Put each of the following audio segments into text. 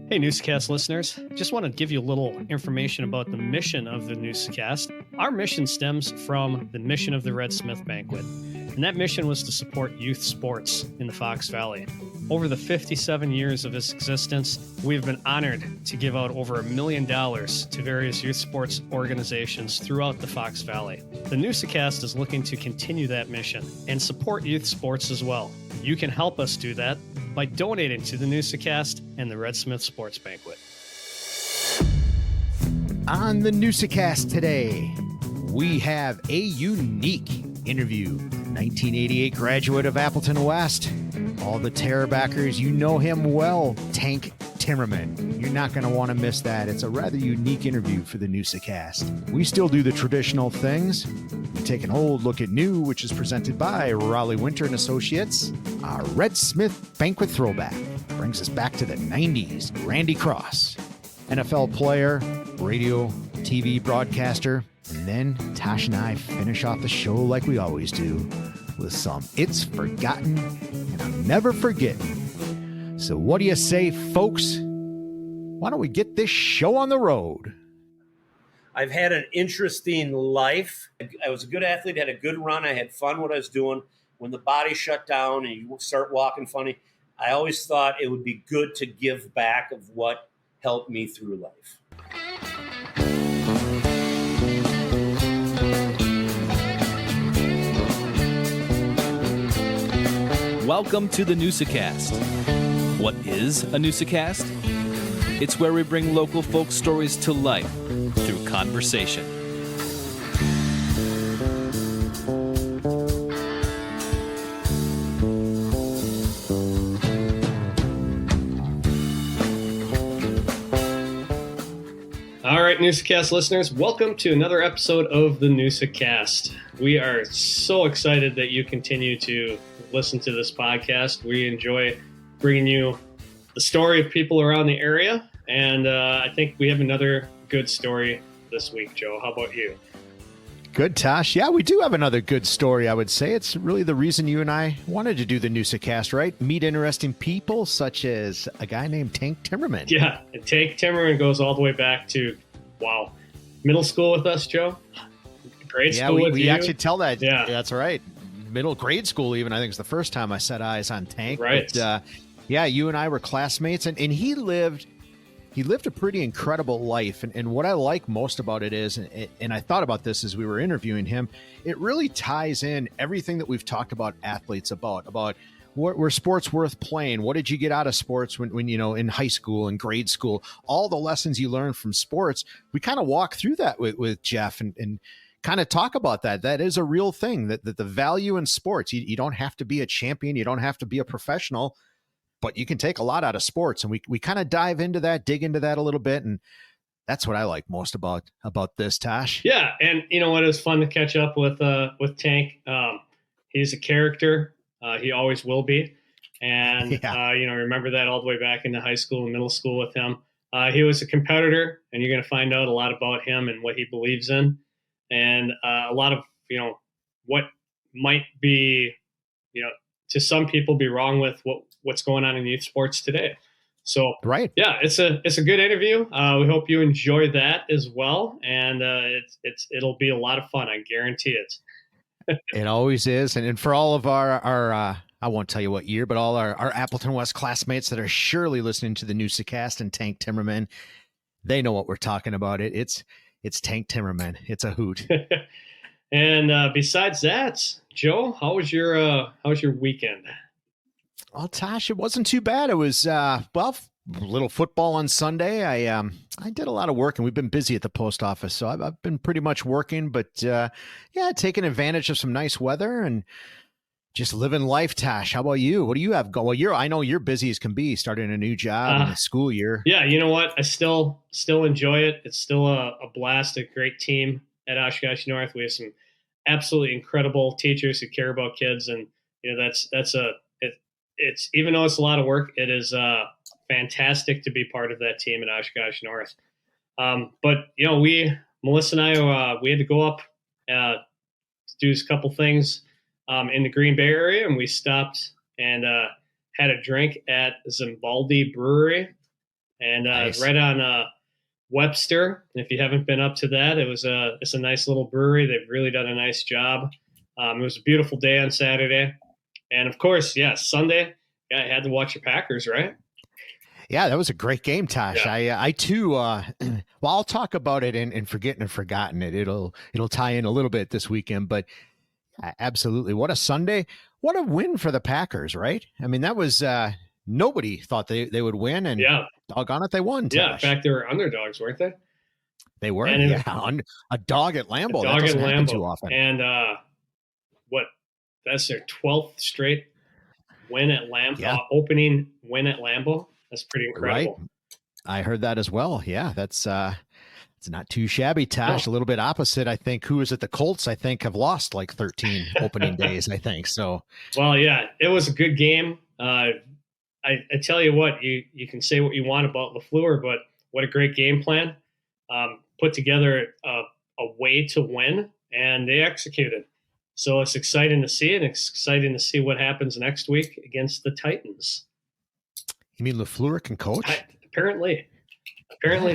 Hey, Newsa-Cast listeners. Just want to give you a little information about the mission of the Newsa-Cast. Our mission stems from the mission of the Red Smith Banquet, and that mission was to support youth sports in the Fox Valley. Over the 57 years of its existence, we've been honored to give out over $1 million to various youth sports organizations throughout the Fox Valley. The Newsa-Cast is looking to continue that mission and support youth sports as well. You can help us do that by donating to the Newsa-Cast and the Red Smith Sports Banquet. On the Newsa-Cast today, we have a unique interview. 1988 graduate of Appleton West. All the terror backers, you know him well, Tank Timmerman. You're not going to want to miss that. It's a rather unique interview for the Newsa-Cast. We still do the traditional things. We take an old look at new, which is presented by Raleigh Winter and Associates. Our Red Smith Banquet Throwback brings us back to the 90s. Randy Cross, NFL player, radio, TV broadcaster. And then Tosh and I finish off the show like we always do with some It's Forgotten and I'm Never Forgetting. So what do you say, folks? Why don't we get this show on the road? I've had an interesting life. I was a good athlete, had a good run. I had fun what I was doing. When the body shut down and you start walking funny, I always thought it would be good to give back of what helped me through life. Welcome to the Newsa-Cast. What is a Newsa-Cast? It's where we bring local folk stories to life through conversation. All right, Newsa-Cast listeners, welcome to another episode of the Newsa-Cast. We are so excited that you continue to listen to this podcast. We enjoy bringing you the story of people around the area, and I think we have another good story this week, Joe. How about you? Good, Tosh. Yeah, we do have another good story, I would say. It's really the reason you and I wanted to do the Newsa-Cast, right? Meet interesting people, such as a guy named Tank Timmerman. Yeah, and Tank Timmerman goes all the way back to, middle school with us, Joe? Grade school with you? We actually tell that. Yeah. That's right. Middle grade school, even, I think, is the first time I set eyes on Tank. Right. But, yeah, you and I were classmates, and he lived a pretty incredible life. And what I like most about it is, and I thought about this as we were interviewing him, it really ties in everything that we've talked about athletes about what were sports worth playing? What did you get out of sports when in high school and grade school? All the lessons you learned from sports, we kind of walk through that with Jeff and kind of talk about that. That is a real thing, that the value in sports. You don't have to be a champion. You don't have to be a professional, but you can take a lot out of sports. And we kind of dive into that, dig into that a little bit. And that's what I like most about this, Tosh. Yeah. And you know what? It was fun to catch up with Tank. He's a character. He always will be. And, remember that all the way back into high school and middle school with him. He was a competitor, and you're going to find out a lot about him and what he believes in. And a lot of, what might be, to some people be wrong with what's going on in youth sports today. So, right. Yeah, it's a good interview. We hope you enjoy that as well. And it'll be a lot of fun. I guarantee it. It always is. And for all of our I won't tell you what year, but all our Appleton West classmates that are surely listening to the Newsa-Cast and Tank Timmerman, they know what we're talking about. It's Tank Timmerman. It's a hoot. And besides that, Joe, how was your weekend? Well, Tosh, it wasn't too bad. It was a little football on Sunday. I did a lot of work, and we've been busy at the post office, so I've been pretty much working. But taking advantage of some nice weather and just living life. Tosh, how about you? What do you have going? Well, I know you're busy as can be, starting a new job in the school year. Yeah, you know what? I still enjoy it. It's still a blast. A great team at Oshkosh North. We have some absolutely incredible teachers who care about kids, and it's even though it's a lot of work, it is fantastic to be part of that team at Oshkosh North. But Melissa and I, we had to go up to do a couple things in the Green Bay area, and we stopped and had a drink at Zimbaldi Brewery. and Nice. right on Webster. If you haven't been up to that, it's a nice little brewery. They've really done a nice job. It was a beautiful day on Saturday, and of course, Sunday. Yeah, I had to watch the Packers, right? Yeah, that was a great game, Tosh. Yeah. I too, well, I'll talk about it in Forgetting and Forgotten It. It'll tie in a little bit this weekend, but absolutely. What a Sunday. What a win for the Packers, right? I mean, that was, nobody thought they would win, and doggone it, they won, Tosh. Yeah, in fact, they were underdogs, weren't they? They were, and a dog at Lambeau. A dog that doesn't at happen Lambeau. too often. And that's their 12th straight win at Lambeau, opening win at Lambeau. That's pretty incredible. Right. I heard that as well. Yeah, that's it's not too shabby, Tosh. No. A little bit opposite, I think. Who is it? The Colts, I think, have lost like 13 opening days, I think. So, well, yeah, it was a good game. I tell you what, you can say what you want about LaFleur, but what a great game plan. Put together a way to win, and they executed. So it's exciting to see, and it's exciting to see what happens next week against the Titans. You mean LaFleur can coach? Apparently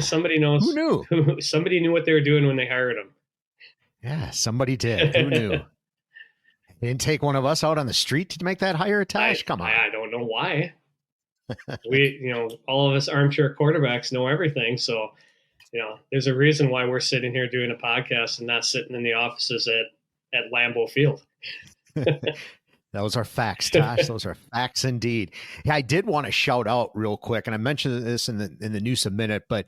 somebody knows. Who knew? Somebody knew what they were doing when they hired him. Yeah, somebody did. Who knew? They didn't take one of us out on the street to make that hire, Tosh? Come on. I don't know why. All of us armchair quarterbacks know everything. So, there's a reason why we're sitting here doing a podcast and not sitting in the offices at Lambeau Field. Those are facts, Tosh. Those are facts indeed. Yeah, I did want to shout out real quick, and I mentioned this in the Newsa Minute, but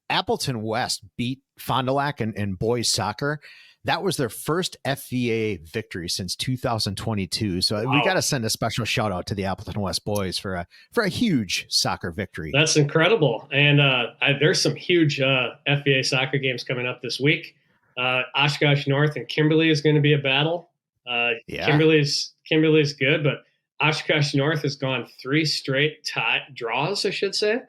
Appleton West beat Fond du Lac in boys soccer. That was their first FVA victory since 2022. So we got to send a special shout out to the Appleton West boys for a huge soccer victory. That's incredible. And there's some huge FVA soccer games coming up this week. Oshkosh North and Kimberly is going to be a battle. Kimberly's good, but Oshkosh North has gone 3 straight draws, I should say.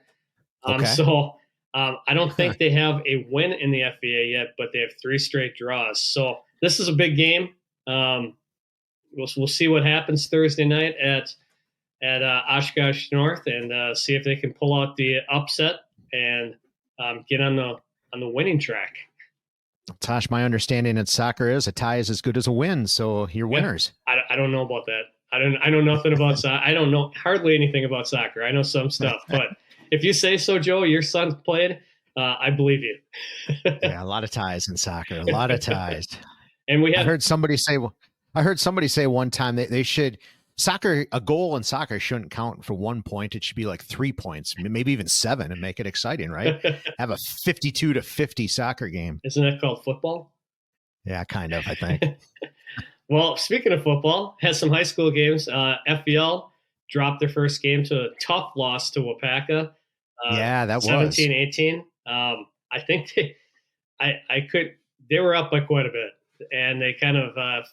Okay. So I don't think they have a win in the FVA yet, but they have 3 straight draws. So this is a big game. We'll see what happens Thursday night at Oshkosh North, and see if they can pull out the upset and get on the winning track. Tosh, my understanding in soccer is a tie is as good as a win, so you're winners. I don't know about that. I know nothing about soccer. I don't know hardly anything about soccer. I know some stuff, but if you say so, Joe, your son played, I believe you. Yeah, a lot of ties in soccer, a lot of ties. And I heard somebody say one time they should a goal in soccer shouldn't count for 1 point. It should be like 3 points, maybe even 7, and make it exciting, right? Have a 52-50 soccer game. Isn't that called football? Yeah, kind of, I think. Well, speaking of football, has some high school games. FBL dropped their first game to a tough loss to Wapaka. That was 17-18. I think they were up by quite a bit, and they kind of,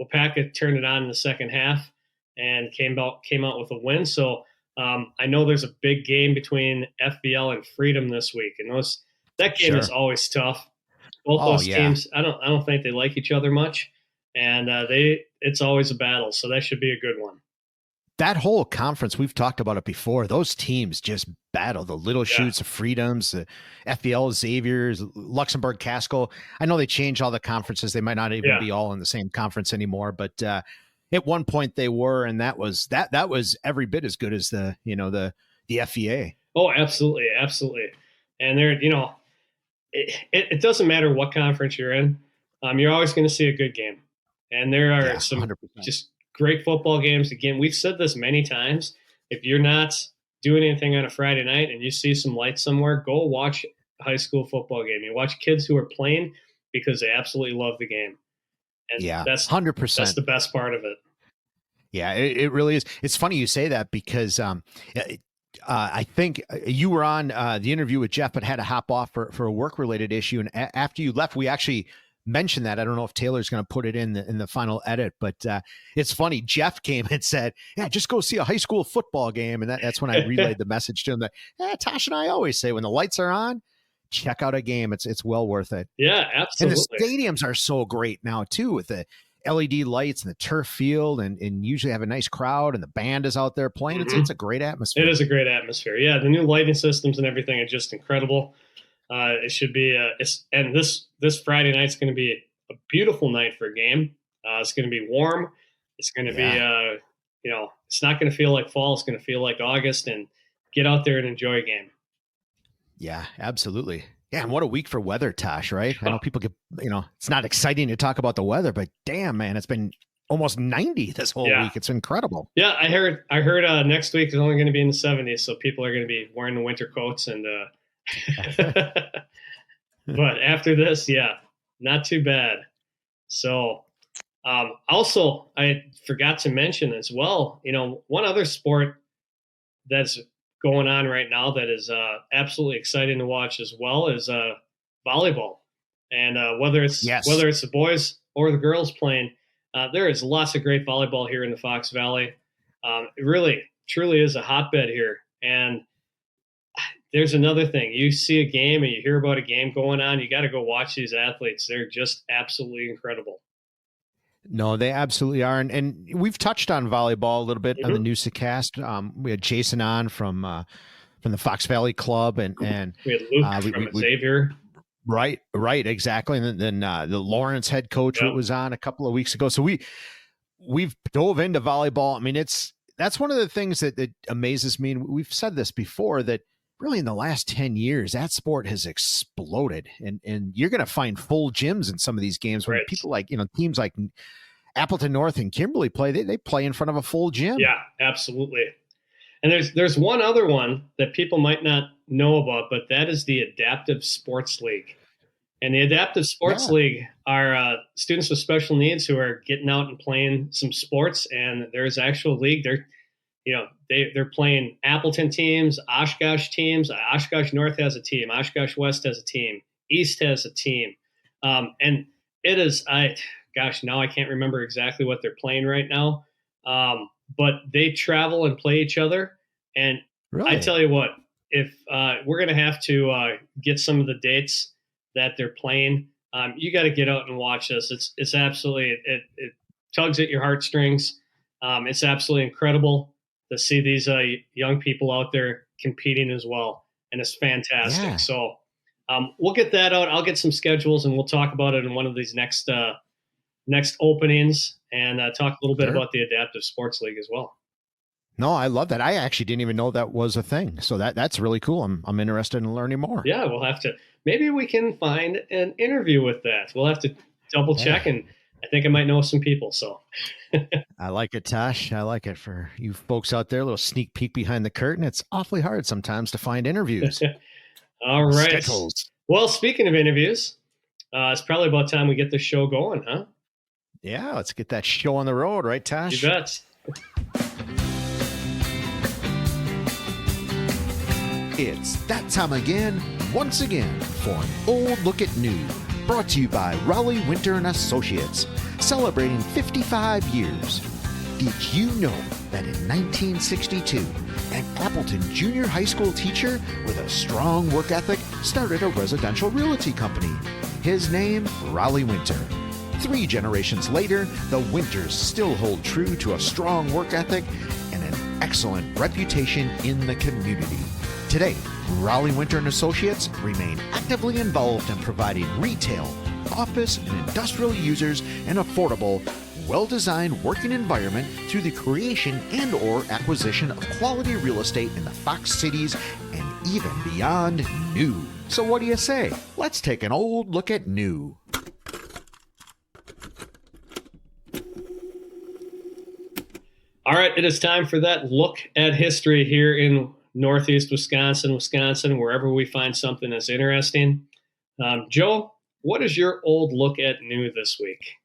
Wapaka turned it on in the second half and came out with a win. So I know there's a big game between FBL and Freedom this week, and that game is always tough. Both those teams, I don't think they like each other much, and it's always a battle. So that should be a good one. That whole conference, we've talked about it before. Those teams just battle. The Little Shoots, the Freedoms, the FBL Xaviers, Luxembourg Casco. I know they changed all the conferences. They might not even be all in the same conference anymore. But at one point they were, and that was every bit as good as the FVA. Oh, absolutely, absolutely. And they're it doesn't matter what conference you're in. You're always going to see a good game, and there are some 100%. Just great football games. Again, we've said this many times. If you're not doing anything on a Friday night and you see some lights somewhere, go watch a high school football game. You watch kids who are playing because they absolutely love the game. And that's 100%. That's the best part of it. Yeah, it really is. It's funny you say that because I think you were on the interview with Jeff, but had to hop off for a work-related issue. And after you left, we actually mentioned that. I don't know if Taylor's going to put it in the final edit, but it's funny. Jeff came and said, "Yeah, just go see a high school football game," and that's when I relayed the message to him that Tosh and I always say when the lights are on, check out a game. It's well worth it. Yeah, absolutely. And the stadiums are so great now too with the LED lights and the turf field, and usually have a nice crowd, and the band is out there playing. It's a great atmosphere. It is a great atmosphere. Yeah, the new lighting systems and everything are just incredible. It should be, and this Friday night's going to be a beautiful night for a game. It's going to be warm. It's going to be, it's not going to feel like fall. It's going to feel like August, and get out there and enjoy a game. Yeah, absolutely. Yeah, and what a week for weather, Tosh, right? I know people get, it's not exciting to talk about the weather, but damn, man, it's been almost 90 this whole week. It's incredible. Yeah, I heard next week is only going to be in the 70s, so people are going to be wearing the winter coats and but after this, not too bad. So also, I forgot to mention as well, one other sport that's going on right now that is absolutely exciting to watch as well is volleyball. And whether it's the boys or the girls playing, there is lots of great volleyball here in the Fox Valley. It really, truly is a hotbed here. And there's another thing. You see a game and you hear about a game going on, you got to go watch these athletes. They're just absolutely incredible. No, they absolutely are. And we've touched on volleyball a little bit on the Newsa-Cast. We had Jason on from the Fox Valley Club, and we had Luke from Xavier. Right, exactly. And then the Lawrence head coach was on a couple of weeks ago. So we've dove into volleyball. I mean, that's one of the things that amazes me. And we've said this before, that really in the last 10 years, that sport has exploded, and you're going to find full gyms in some of these games when people like, teams like Appleton North and Kimberly play, they play in front of a full gym. Yeah, absolutely. And there's one other one that people might not know about, but that is the Adaptive Sports League. And the Adaptive Sports League are students with special needs who are getting out and playing some sports, and there's actual league. They're playing Appleton teams, Oshkosh teams. Oshkosh North has a team. Oshkosh West has a team. East has a team. And it is, now I can't remember exactly what they're playing right now. But they travel and play each other. And I tell you what, if we're going to have to get some of the dates that they're playing, you got to get out and watch this. It's absolutely, it tugs at your heartstrings. It's absolutely incredible to see these young people out there competing as well. And it's fantastic. Yeah. So we'll get that out. I'll get some schedules and we'll talk about it in one of these next openings, and talk a little bit about the Adaptive Sports League as well. No, I love that. I actually didn't even know that was a thing. So that's really cool. I'm interested in learning more. Yeah, we'll have to, maybe we can find an interview with that. We'll have to double check, and I think I might know some people. So I like it, Tosh. I like it. For you folks out there, a little sneak peek behind the curtain. It's awfully hard sometimes to find interviews. All right. Schedules. Well, speaking of interviews, it's probably about time we get the show going, huh? Yeah, let's get that show on the road, right, Tosh? You bet. It's that time again, once again, for an old look at new, brought to you by Raleigh Winter and Associates, celebrating 55 years. Did you know that in 1962, an Appleton junior high school teacher with a strong work ethic started a residential realty company? His name, Raleigh Winter. 3 generations later, the Winters still hold true to a strong work ethic and an excellent reputation in the community. Today, Raleigh Winter and Associates remain actively involved in providing retail, office, and industrial users an affordable, well-designed working environment through the creation and/or acquisition of quality real estate in the Fox cities and even beyond new. So what do you say? Let's take an old look at new. All right, it is time for that look at history here in Northeast Wisconsin, wherever we find something that's interesting. Joe, what is your old look at new this week?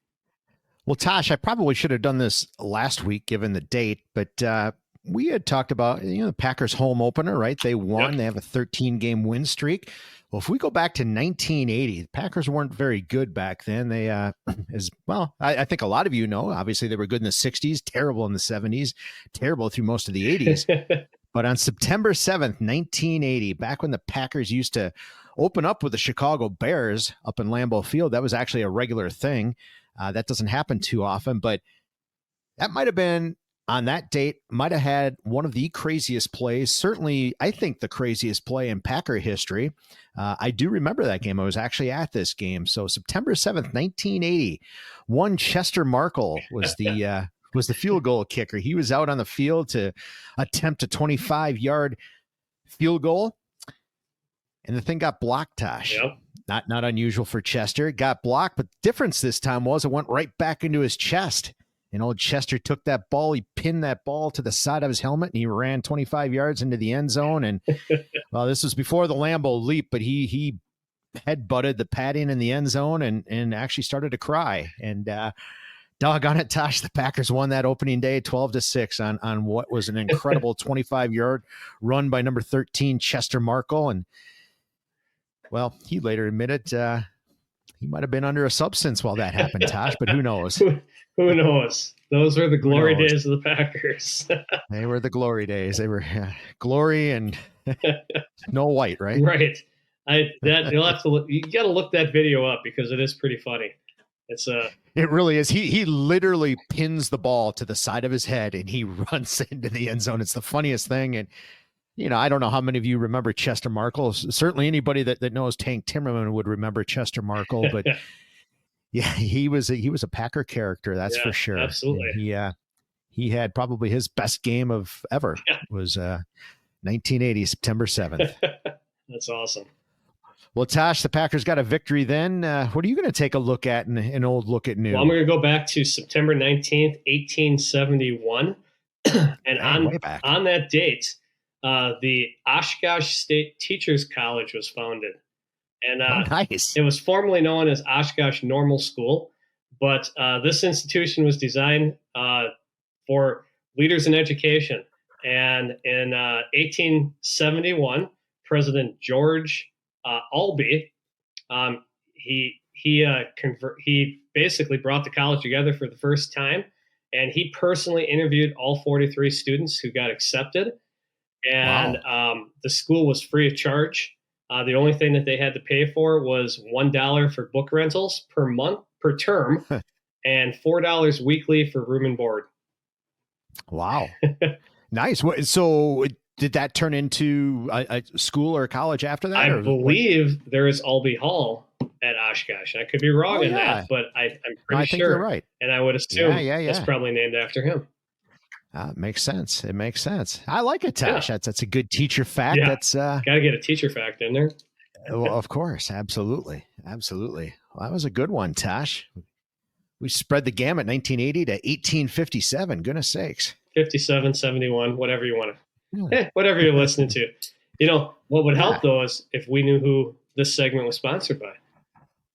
Well, Tosh, I probably should have done this last week given the date, but we had talked about, the Packers home opener, right? They won. Yep. They have a 13-game win streak. Well, if we go back to 1980, the Packers weren't very good back then. They, I think a lot of you know, obviously they were good in the 60s, terrible in the 70s, terrible through most of the 80s. But on September 7th, 1980, back when the Packers used to open up with the Chicago Bears up in Lambeau Field, that was actually a regular thing. That doesn't happen too often, but that might have been on that date, might have had one of the craziest plays. Certainly, I think the craziest play in Packer history. I do remember that game. I was actually at this game. So September 7th, 1980, one Chester Markle was the field goal kicker. He was out on the field to attempt a 25-yard field goal, and the thing got blocked, Tosh. Yep. Not unusual for Chester. It got blocked, but the difference this time was it went right back into his chest. And old Chester took that ball, he pinned that ball to the side of his helmet, and he ran 25 yards into the end zone. And, well, this was before the Lambeau leap, but he head-butted the padding in the end zone and actually started to cry. And doggone it, Tosh, the Packers won that opening day 12-6 on what was an incredible 25-yard run by number 13, Chester Markle. And, well, he later admitted he might have been under a substance while that happened, Tosh, but who knows? Who knows? Those were the glory days of the Packers. They were the glory days. They were glory and no white, right? Right. You'll have to look. You got to look that video up because it is pretty funny. It really is. He literally pins the ball to the side of his head and he runs into the end zone. It's the funniest thing. And I don't know how many of you remember Chester Markle. Certainly anybody that knows Tank Timmerman would remember Chester Markle, but yeah, he was a Packer character, that's for sure. Absolutely. He had probably his best game of ever. Was 1980, September 7th. That's awesome. Well, Tosh, the Packers got a victory then. What are you going to take a look at in an old look at new? Well, I'm going to go back to September 19th, 1871. And on that date, the Oshkosh State Teachers College was founded. And nice. It was formerly known as Oshkosh Normal School, but this institution was designed for leaders in education. And in 1871, President George Albee, he basically brought the college together for the first time, and he personally interviewed all 43 students who got accepted. And the school was free of charge. The only thing that they had to pay for was $1 for book rentals per month, per term, and $4 weekly for room and board. Wow. Nice. So did that turn into a school or a college after that? I believe there is Albee Hall at Oshkosh. I could be wrong in that, but I'm pretty sure. You're right. And I would assume it's probably named after him. It makes sense. It makes sense. I like it, Tosh. Yeah. That's a good teacher fact. Yeah. That's got to get a teacher fact in there. Well, of course. Absolutely. Absolutely. Well, that was a good one, Tosh. We spread the gamut 1980 to 1857. Goodness sakes. 57, 71, whatever you want to, whatever you're listening to. What would help though is if we knew who this segment was sponsored by.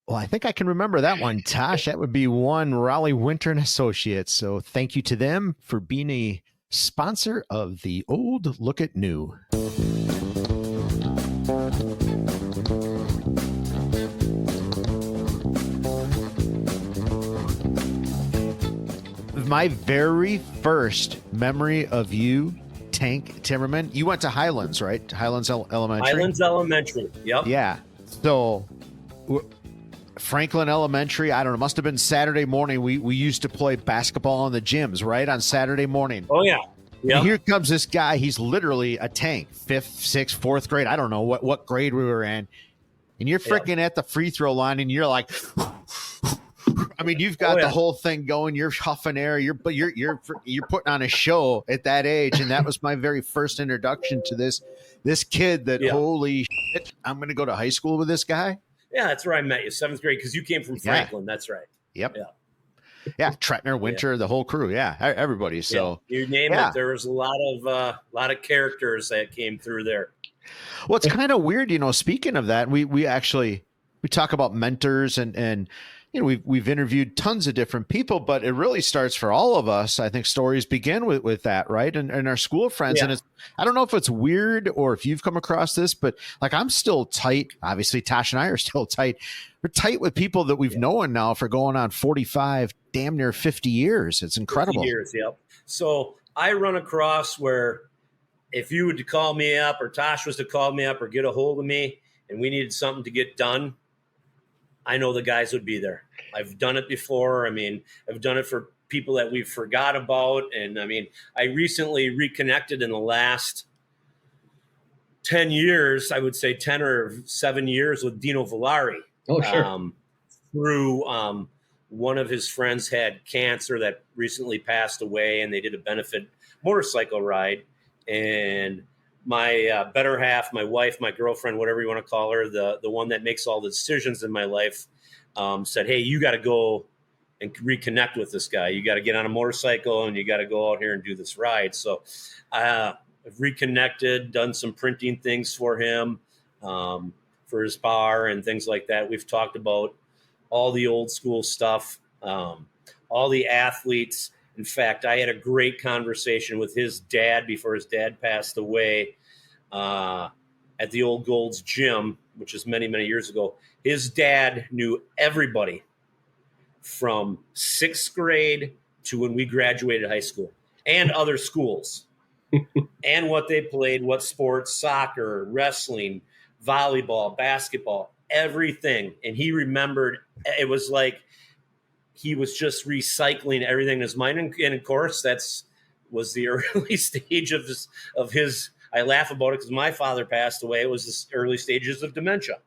Well, I think I can remember that one, Tosh. That would be one Raleigh Winter and Associates. So thank you to them for being a sponsor of the Old Look at New. My very first memory of you, Tank Timmerman, you went to Highlands, right? Highlands Elementary? Highlands Elementary, yep. Yeah. So Franklin Elementary, I don't know, must have been Saturday morning. We used to play basketball in the gyms, right, on Saturday morning. Oh, yeah. Yep. And here comes this guy. He's literally a tank, 5th, 6th, 4th grade. I don't know what grade we were in. And you're freaking at the free throw line, and you're like, I mean, you've got the whole thing going. You're huffing air. You're putting on a show at that age, and that was my very first introduction to this kid. That holy shit, I'm going to go to high school with this guy. Yeah, that's where I met you, 7th grade, because you came from Franklin. Yeah. That's right. Yep. Yeah, Tretner, Winter, the whole crew. Yeah, everybody. So you name it. There was a lot of characters that came through there. Well, it's kind of weird, Speaking of that, we talk about mentors and we've interviewed tons of different people, but it really starts for all of us. I think stories begin with that, right? And our school friends. Yeah. And I don't know if it's weird or if you've come across this, but like I'm still tight. Obviously, Tosh and I are still tight. We're tight with people that we've known now for going on 45, damn near 50 years. It's incredible. 50 years, yep. So I run across where if you would call me up or Tosh was to call me up or get a hold of me and we needed something to get done, I know the guys would be there. I've done it before. I mean, I've done it for people that we forgot about. And I mean, I recently reconnected in the last 10 years, I would say 10 or 7 years, with Dino Villari. Oh, sure. Through one of his friends had cancer that recently passed away, and they did a benefit motorcycle ride. And my better half, my wife, my girlfriend, whatever you want to call her, the one that makes all the decisions in my life, said, hey, you got to go and reconnect with this guy. You got to get on a motorcycle and you got to go out here and do this ride. So I've reconnected, done some printing things for him, for his bar and things like that. We've talked about all the old school stuff, all the athletes. In fact, I had a great conversation with his dad before his dad passed away at the old Gold's Gym, which is many, many years ago. His dad knew everybody from 6th grade to when we graduated high school and other schools and what they played, what sports, soccer, wrestling, volleyball, basketball, everything. And he remembered, it was like he was just recycling everything in his mind. And of course, was the early stage of his, I laugh about it because my father passed away. It was the early stages of dementia.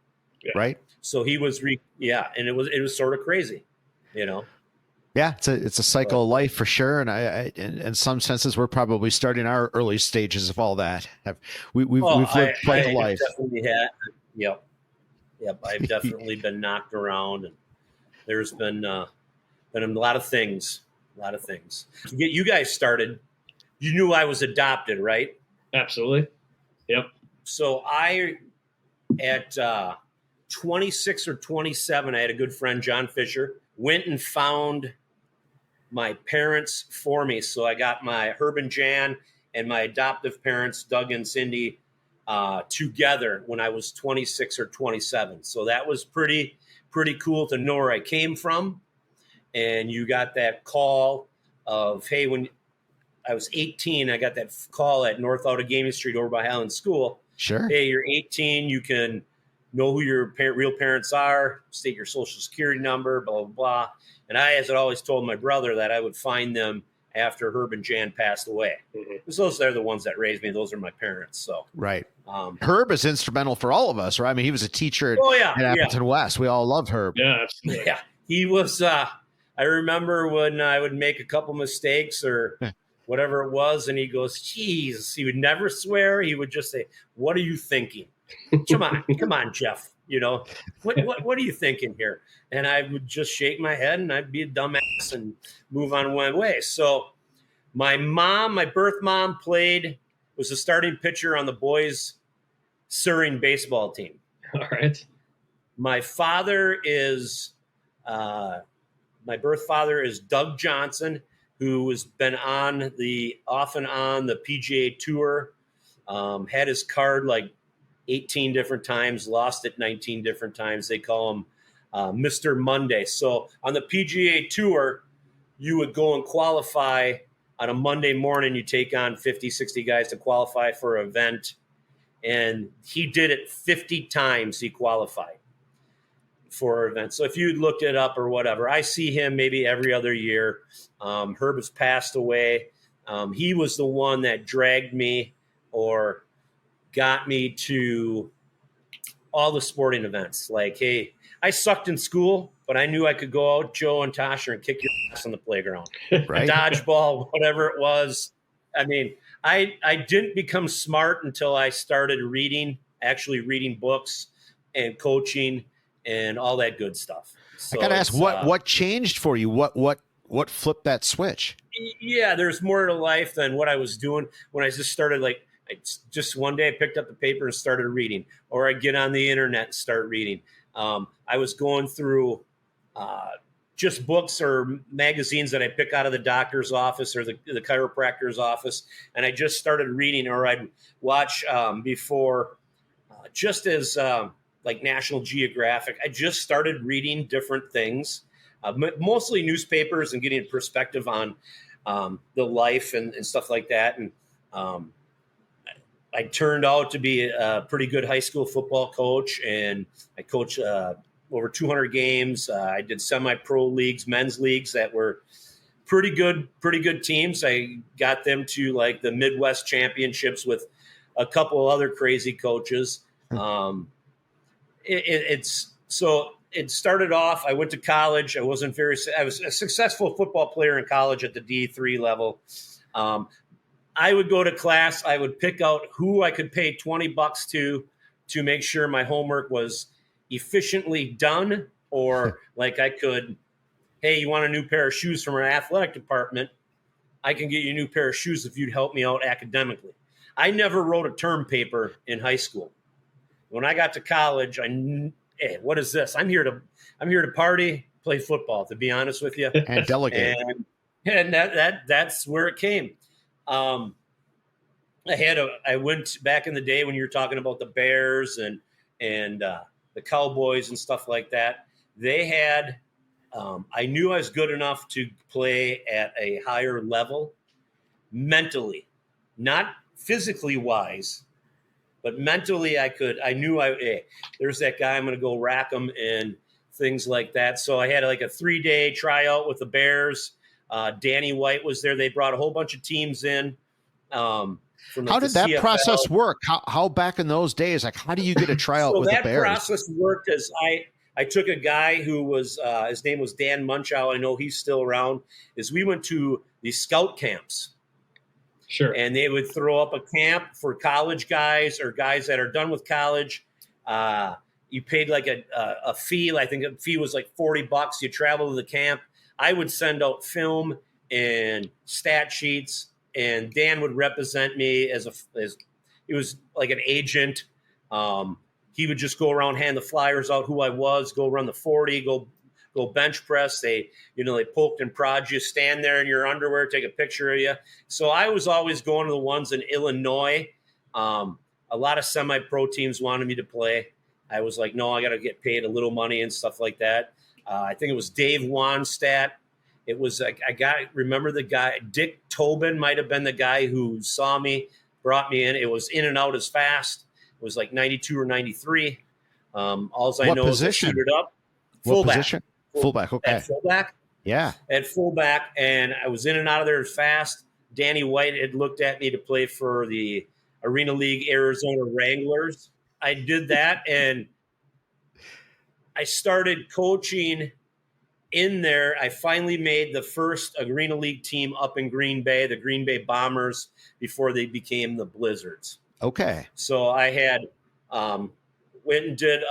Yeah. Right. So he was, and it was sort of crazy, you know? Yeah, it's a cycle of life for sure, and I in some senses we're probably starting our early stages of all that. We've lived quite a life. Definitely had, yep. I've definitely been knocked around, and there's been a lot of things. To get you guys started, you knew I was adopted, right? Absolutely. Yep. So at 26 or 27, I had a good friend, John Fisher, went and found my parents for me. So I got my Herb and Jan and my adoptive parents, Doug and Cindy, together when I was 26 or 27. So that was pretty cool to know where I came from. And you got that call of, hey, when I was 18, I got that call at North Out of Gaming Street over by Highland School. Sure. Hey, you're 18. You can know who your real parents are, state your social security number, blah, blah, blah. And I, as I always told my brother, that I would find them after Herb and Jan passed away. Mm-hmm. Because those are the ones that raised me. Those are my parents. So right. Herb is instrumental for all of us, right? I mean, he was a teacher at Appleton West. We all loved Herb. Yeah, absolutely. Yeah. He was, I remember when I would make a couple mistakes or whatever it was, and he goes, geez, he would never swear. He would just say, what are you thinking? Come on, Jeff. You know, what are you thinking here? And I would just shake my head and I'd be a dumbass and move on my way. So my birth mom was the starting pitcher on the boys' Surrey baseball team. All right. My birth father is Doug Johnson, who has been off and on the PGA Tour, had his card like 18 different times, lost it 19 different times. They call him Mr. Monday. So on the PGA Tour, you would go and qualify on a Monday morning. You take on 50, 60 guys to qualify for an event. And he did it 50 times he qualified for an event. So if you looked it up or whatever, I see him maybe every other year. Herb has passed away. He was the one that dragged me or got me to all the sporting events. Like, hey, I sucked in school, but I knew I could go out, Joe and Tosh, and kick your ass on the playground. Right. Dodgeball, whatever it was. I mean, I didn't become smart until I started actually reading books and coaching and all that good stuff. So I got to ask, what changed for you? What flipped that switch? Yeah, there's more to life than what I was doing when I just started. Like, just one day I picked up the paper and started reading, or I get on the internet and start reading. I was going through just books or magazines that I pick out of the doctor's office or the chiropractor's office, and I just started reading, or I'd watch before, just as like National Geographic. I just started reading different things, mostly newspapers, and getting a perspective on the life and stuff like that. And I turned out to be a pretty good high school football coach, and I coach over 200 games. I did semi-pro leagues, men's leagues that were pretty good teams. I got them to like the Midwest championships with a couple of other crazy coaches. It started off, I went to college. I was a successful football player in college at the D3 level. I would go to class. I would pick out who I could pay $20 to make sure my homework was efficiently done, or like I could, hey, you want a new pair of shoes from our athletic department? I can get you a new pair of shoes if you'd help me out academically. I never wrote a term paper in high school. When I got to college, hey, what is this? I'm here to party, play football, to be honest with you. And delegate. And that's where it came. I went back in the day when you were talking about the Bears and the Cowboys and stuff like that. They had, I knew I was good enough to play at a higher level mentally, not physically wise, but mentally there's that guy, I'm going to go rack him and things like that. So I had like a 3-day tryout with the Bears. Danny White was there. They brought a whole bunch of teams in. How did that process work? How back in those days, like how do you get a tryout with the Bears? That process worked as I took a guy who was, his name was Dan Munchow. I know he's still around. We went to the scout camps. Sure. And they would throw up a camp for college guys or guys that are done with college. You paid like a fee. I think a fee was like $40. You travel to the camp. I would send out film and stat sheets, and Dan would represent me as he was like an agent. He would just go around, hand the flyers out, who I was, go run the 40, go bench press. They poked and prod you, stand there in your underwear, take a picture of you. So I was always going to the ones in Illinois. A lot of semi-pro teams wanted me to play. I was like, no, I got to get paid a little money and stuff like that. I think it was Dave Wanstadt. It was remember the guy, Dick Tobin might have been the guy who saw me, brought me in. It was in and out as fast. It was like 92 or 93. All I know is I suited up. Fullback. Position? Fullback, okay. At fullback? Yeah. At fullback, and I was in and out of there fast. Danny White had looked at me to play for the Arena League Arizona Wranglers. I did that, and I started coaching in there. I finally made the first Arena League team up in Green Bay, the Green Bay Bombers, before they became the Blizzards. Okay. So I had went and did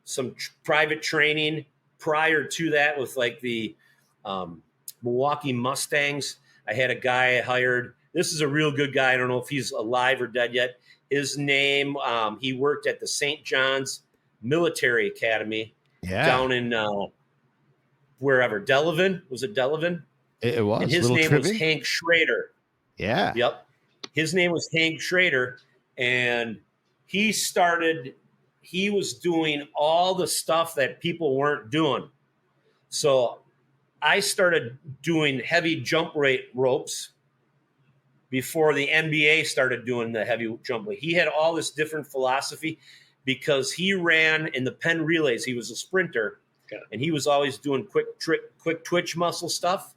some private training prior to that with like the Milwaukee Mustangs. I had a guy I hired. This is a real good guy. I don't know if he's alive or dead yet. His name, he worked at the St. John's Military Academy down in wherever. Delavan. Was it Delavan? It was. And his name was Hank Schrader. Yeah. Yep. His name was Hank Schrader. And he was doing all the stuff that people weren't doing. So I started doing heavy jump rate ropes before the NBA started doing the heavy jump rate. He had all this different philosophy because he ran in the Penn relays. He was a sprinter, and he was always doing quick twitch muscle stuff.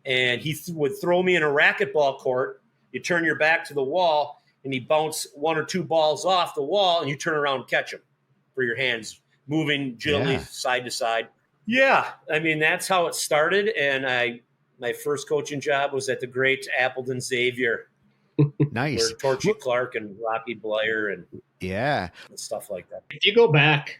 And he would throw me in a racquetball court. You turn your back to the wall, and he bounced one or two balls off the wall, and you turn around and catch them for your hands, moving gently side to side. Yeah, I mean, that's how it started. And my first coaching job was at the great Appleton Xavier. Nice. Where Torchy Clark and Rocky Blair and stuff like that. If you go back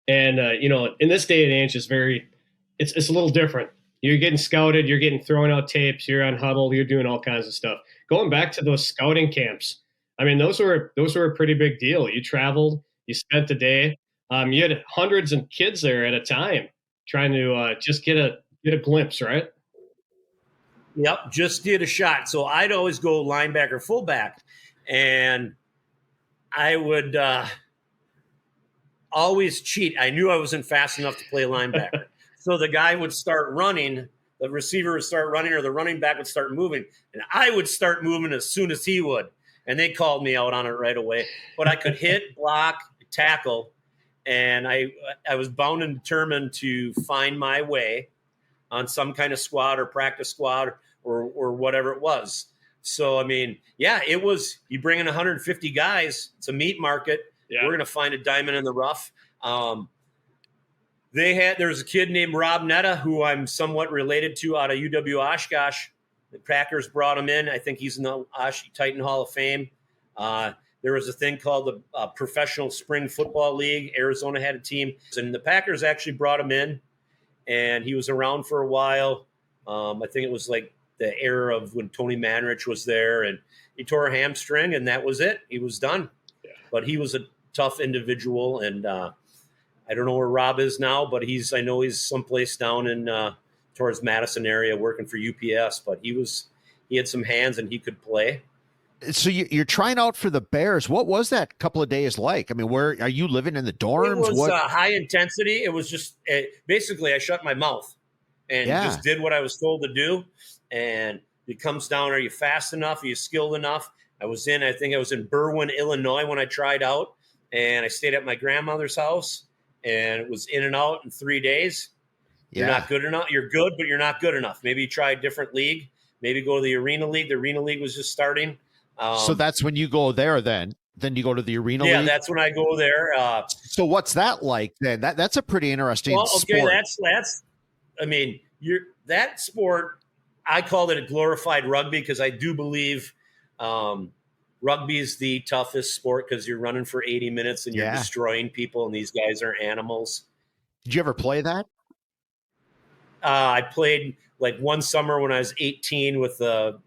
and, in this day and age, it's a little different. You're getting scouted, you're getting thrown out tapes, you're on huddle, you're doing all kinds of stuff. Going back to those scouting camps, I mean, those were a pretty big deal. You traveled, you spent the day. You had hundreds of kids there at a time trying to just get a glimpse, right? Yep, just get a shot. So I'd always go linebacker, fullback, and I would always cheat. I knew I wasn't fast enough to play linebacker. So the guy would start running, the receiver would start running, or the running back would start moving, and I would start moving as soon as he would. And they called me out on it right away. But I could hit, block, tackle, and I was bound and determined to find my way on some kind of squad or practice squad or whatever it was. So, I mean, yeah, it was, you bring in 150 guys, it's a meat market. Yeah. We're going to find a diamond in the rough. There was a kid named Rob Netta, who I'm somewhat related to out of UW Oshkosh. The Packers brought him in. I think he's in the Titan Hall of Fame. There was a thing called the Professional Spring Football League. Arizona had a team, and the Packers actually brought him in, and he was around for a while. I think it was like the era of when Tony Manrich was there, and he tore a hamstring, and that was it. He was done. Yeah. But he was a tough individual, and I don't know where Rob is now, but I know he's someplace down in towards Madison area working for UPS. But he had some hands and he could play. So you're trying out for the Bears. What was that couple of days like? I mean, where are you living in the dorms? It was high intensity. It was just basically I shut my mouth and just did what I was told to do. And it comes down, are you fast enough? Are you skilled enough? I think I was in Berwyn, Illinois when I tried out, and I stayed at my grandmother's house, and it was in and out in 3 days. You're not good enough. You're good, but you're not good enough. Maybe try a different league. Maybe go to the Arena League. The Arena League was just starting. So that's when you go there then you go to the Arena League? Yeah, that's when I go there. So what's that like then? That's a pretty interesting sport. That's I mean, that sport, I called it a glorified rugby because I do believe rugby is the toughest sport because you're running for 80 minutes and you're destroying people, and these guys are animals. Did you ever play that? I played like one summer when I was 18 with the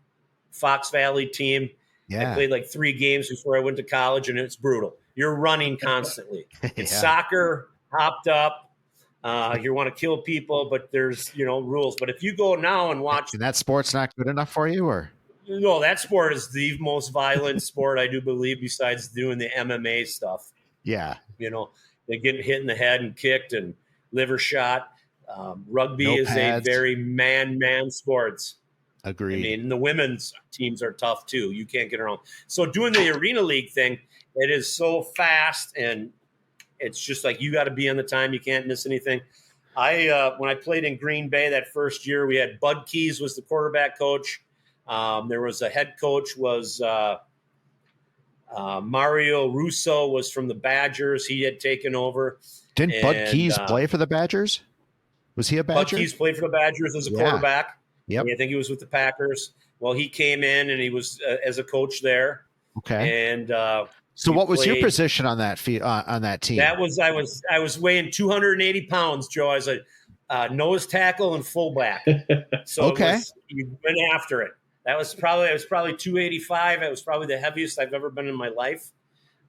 Fox Valley team. Yeah. I played like 3 games before I went to college, and it's brutal. You're running constantly. It's soccer, hopped up. You want to kill people, but there's, rules. But if you go now and watch. And that sport's not good enough for you, or? No, that sport is the most violent sport, I do believe, besides doing the MMA stuff. Yeah. They're getting hit in the head and kicked and liver shot. Rugby is a very man sports. Agreed. I mean, the women's teams are tough too. You can't get around. So doing the Arena League thing, it is so fast, and it's just like you got to be on the time. You can't miss anything. When I played in Green Bay that first year, we had Bud Keys was the quarterback coach. There was a head coach was Mario Russo was from the Badgers. He had taken over. Didn't Bud Keys play for the Badgers? Was he a Badger? Bud Keys played for the Badgers as a quarterback. Yep. I think he was with the Packers. Well, he came in and he was as a coach there. Okay. And so, what was your position on that on that team? I was weighing 280 pounds, Joe. I was a nose tackle and fullback. So you went after it. I was probably 285. It was probably the heaviest I've ever been in my life.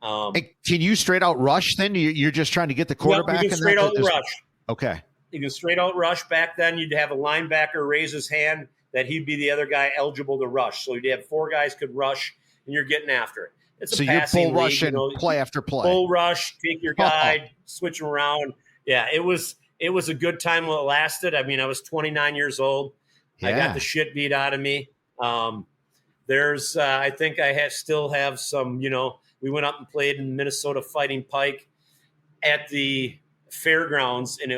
Can you straight out rush then? You're just trying to get the quarterback? You can straight out rush. Okay. You can straight out rush. Back then, you'd have a linebacker raise his hand that he'd be the other guy eligible to rush. So you'd have 4 guys could rush, and you're getting after it. It's a passing you're bull league, rushing play after play. Bull rush, take your guy, switch him around. Yeah, it was a good time while it lasted. I mean, I was 29 years old. Yeah. I got the shit beat out of me. I think I still have some, we went up and played in Minnesota Fighting Pike at the fairgrounds, and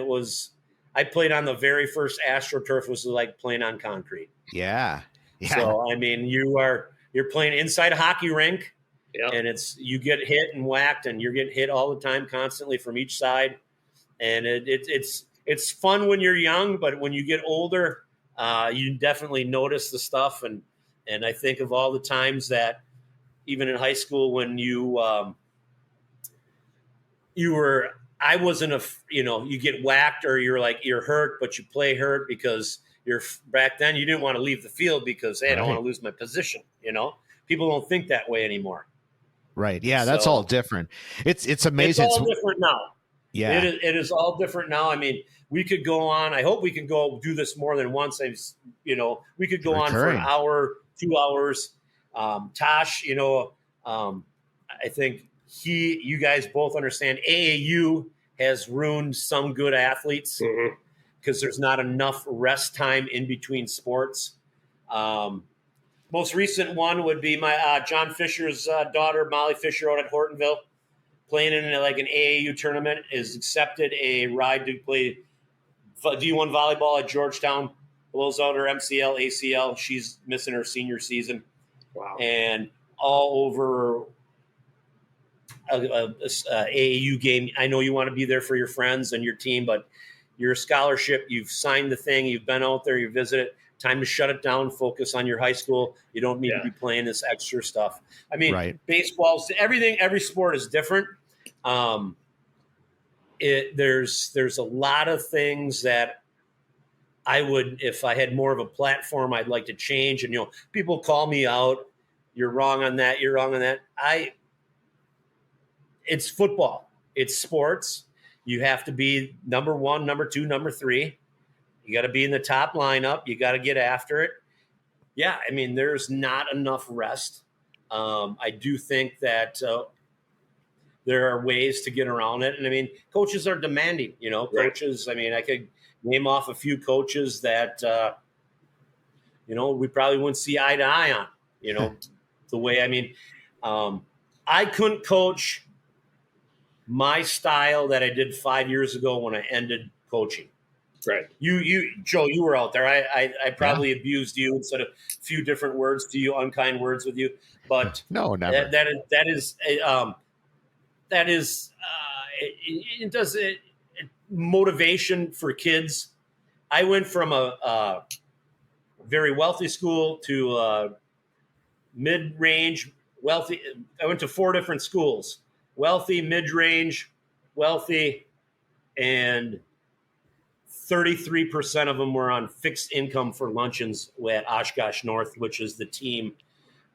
I played on the very first AstroTurf. It was like playing on concrete. Yeah. So, I mean, you're playing inside a hockey rink, and you get hit and whacked, and you're getting hit all the time constantly from each side. And it's fun when you're young, but when you get older, you definitely notice the stuff. And I think of all the times that even in high school when I wasn't you get whacked or you're hurt, but you play hurt because back then you didn't want to leave the field because, hey, I don't want to lose my position. People don't think that way anymore. Right. Yeah. That's all different. It's amazing. It's all different now. Yeah. It is all different now. I mean, we could go on. I hope we can go do this more than once. We could go on for an hour, 2 hours. Tosh, I think you guys both understand AAU has ruined some good athletes because there's not enough rest time in between sports. Most recent one would be my John Fisher's daughter, Molly Fisher, out at Hortonville. playing in like an AAU tournament is accepted a ride to play D1 volleyball at Georgetown, blows out her MCL, ACL. She's missing her senior season. Wow. And all over a AAU game. I know you want to be there for your friends and your team, but your scholarship, you've signed the thing, you've been out there, you visited. Time to shut it down, focus on your high school. You don't need to be playing this extra stuff. I mean, baseball's everything, every sport is different. There's a lot of things that I would, if I had more of a platform, I'd like to change. And, people call me out. You're wrong on that. You're wrong on that. It's football. It's sports. You have to be number one, number two, number three. You got to be in the top lineup. You got to get after it. Yeah, I mean, there's not enough rest. I do think that there are ways to get around it. And, I mean, coaches are demanding, coaches. I mean, I could name off a few coaches that, we probably wouldn't see eye to eye on, the way, I mean, I couldn't coach my style that I did 5 years ago when I ended coaching. Right. You, Joe, you were out there. I probably abused you and said a few different words to you, unkind words with you, but no, never. That is motivation for kids. I went from a very wealthy school to mid-range wealthy. I went to 4 different schools: wealthy, mid-range, wealthy, and 33% of them were on fixed income for luncheons at Oshkosh North, which is the team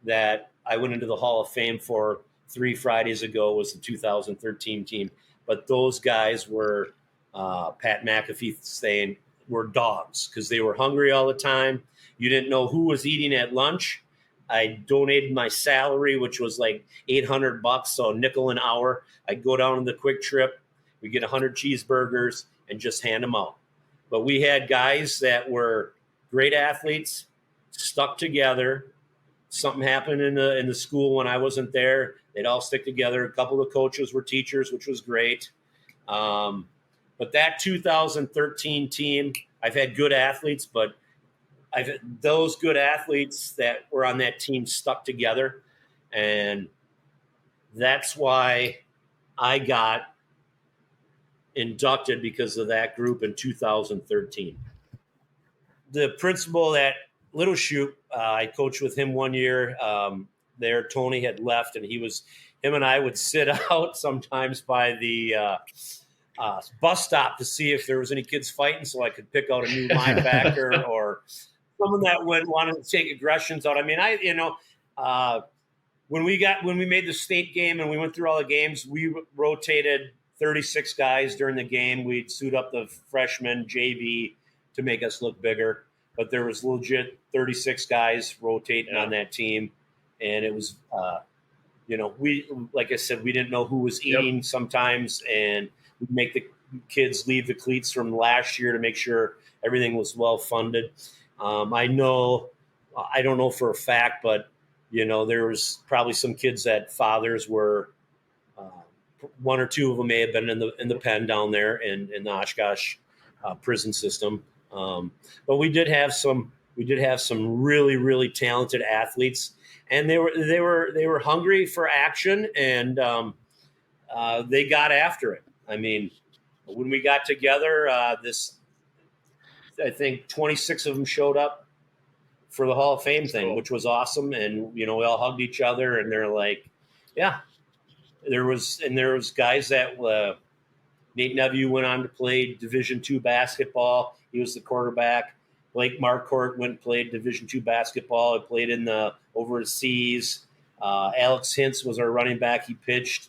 that I went into the Hall of Fame for 3 Fridays ago, was the 2013 team. But those guys were, Pat McAfee saying, were dogs because they were hungry all the time. You didn't know who was eating at lunch. I donated my salary, which was like $800, so a nickel an hour. I'd go down on the Quick Trip. We'd get 100 cheeseburgers and just hand them out. But we had guys that were great athletes, stuck together. Something happened in the school when I wasn't there. They'd all stick together. A couple of coaches were teachers, which was great. But that 2013 team, I've had good athletes, but those good athletes that were on that team stuck together. And that's why I got inducted, because of that group in 2013. The principal at Little Chute, I coached with him 1 year there. Tony had left, and him and I would sit out sometimes by the bus stop to see if there was any kids fighting, so I could pick out a new linebacker or someone that wanted to take aggressions out. I mean, when we made the state game and we went through all the games, we rotated 36 guys during the game. We'd suit up the freshmen, JV, to make us look bigger. But there was legit 36 guys rotating on that team. And it was, like I said, we didn't know who was eating sometimes. And we'd make the kids leave the cleats from last year to make sure everything was well funded. I don't know for a fact, but, there was probably some kids that fathers were, 1 or 2 of them may have been in the pen down there in the Oshkosh prison system. But we did have some really, really talented athletes, and they were hungry for action, and they got after it. I mean, when we got together, I think 26 of them showed up for the Hall of Fame thing, which was awesome. And, we all hugged each other, and they're like, yeah. There was guys that Nate Neville went on to play Division II basketball. He was the quarterback. Blake Marcourt went and played Division II basketball. He played in the overseas. Alex Hintz was our running back. He pitched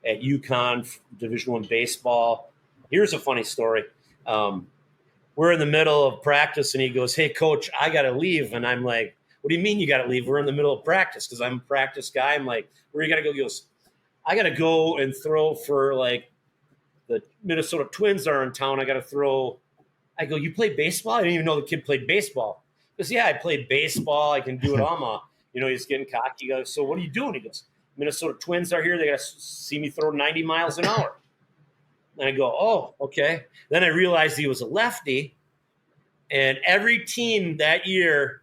at UConn Division I baseball. Here's a funny story. We're in the middle of practice, and he goes, "Hey, Coach, I got to leave." And I'm like, "What do you mean you got to leave? We're in the middle of practice," because I'm a practice guy. I'm like, "Where you got to go?" He goes, "I got to go and throw for like the Minnesota Twins are in town. I got to throw." I go, "You play baseball?" I didn't even know the kid played baseball. He goes, "Yeah, I played baseball. I can do it all." He's getting cocky. He goes, "So what are you doing?" He goes, Minnesota Twins are here. They got to see me throw 90 miles an hour. And I go, oh, okay. Then I realized he was a lefty. And every team that year,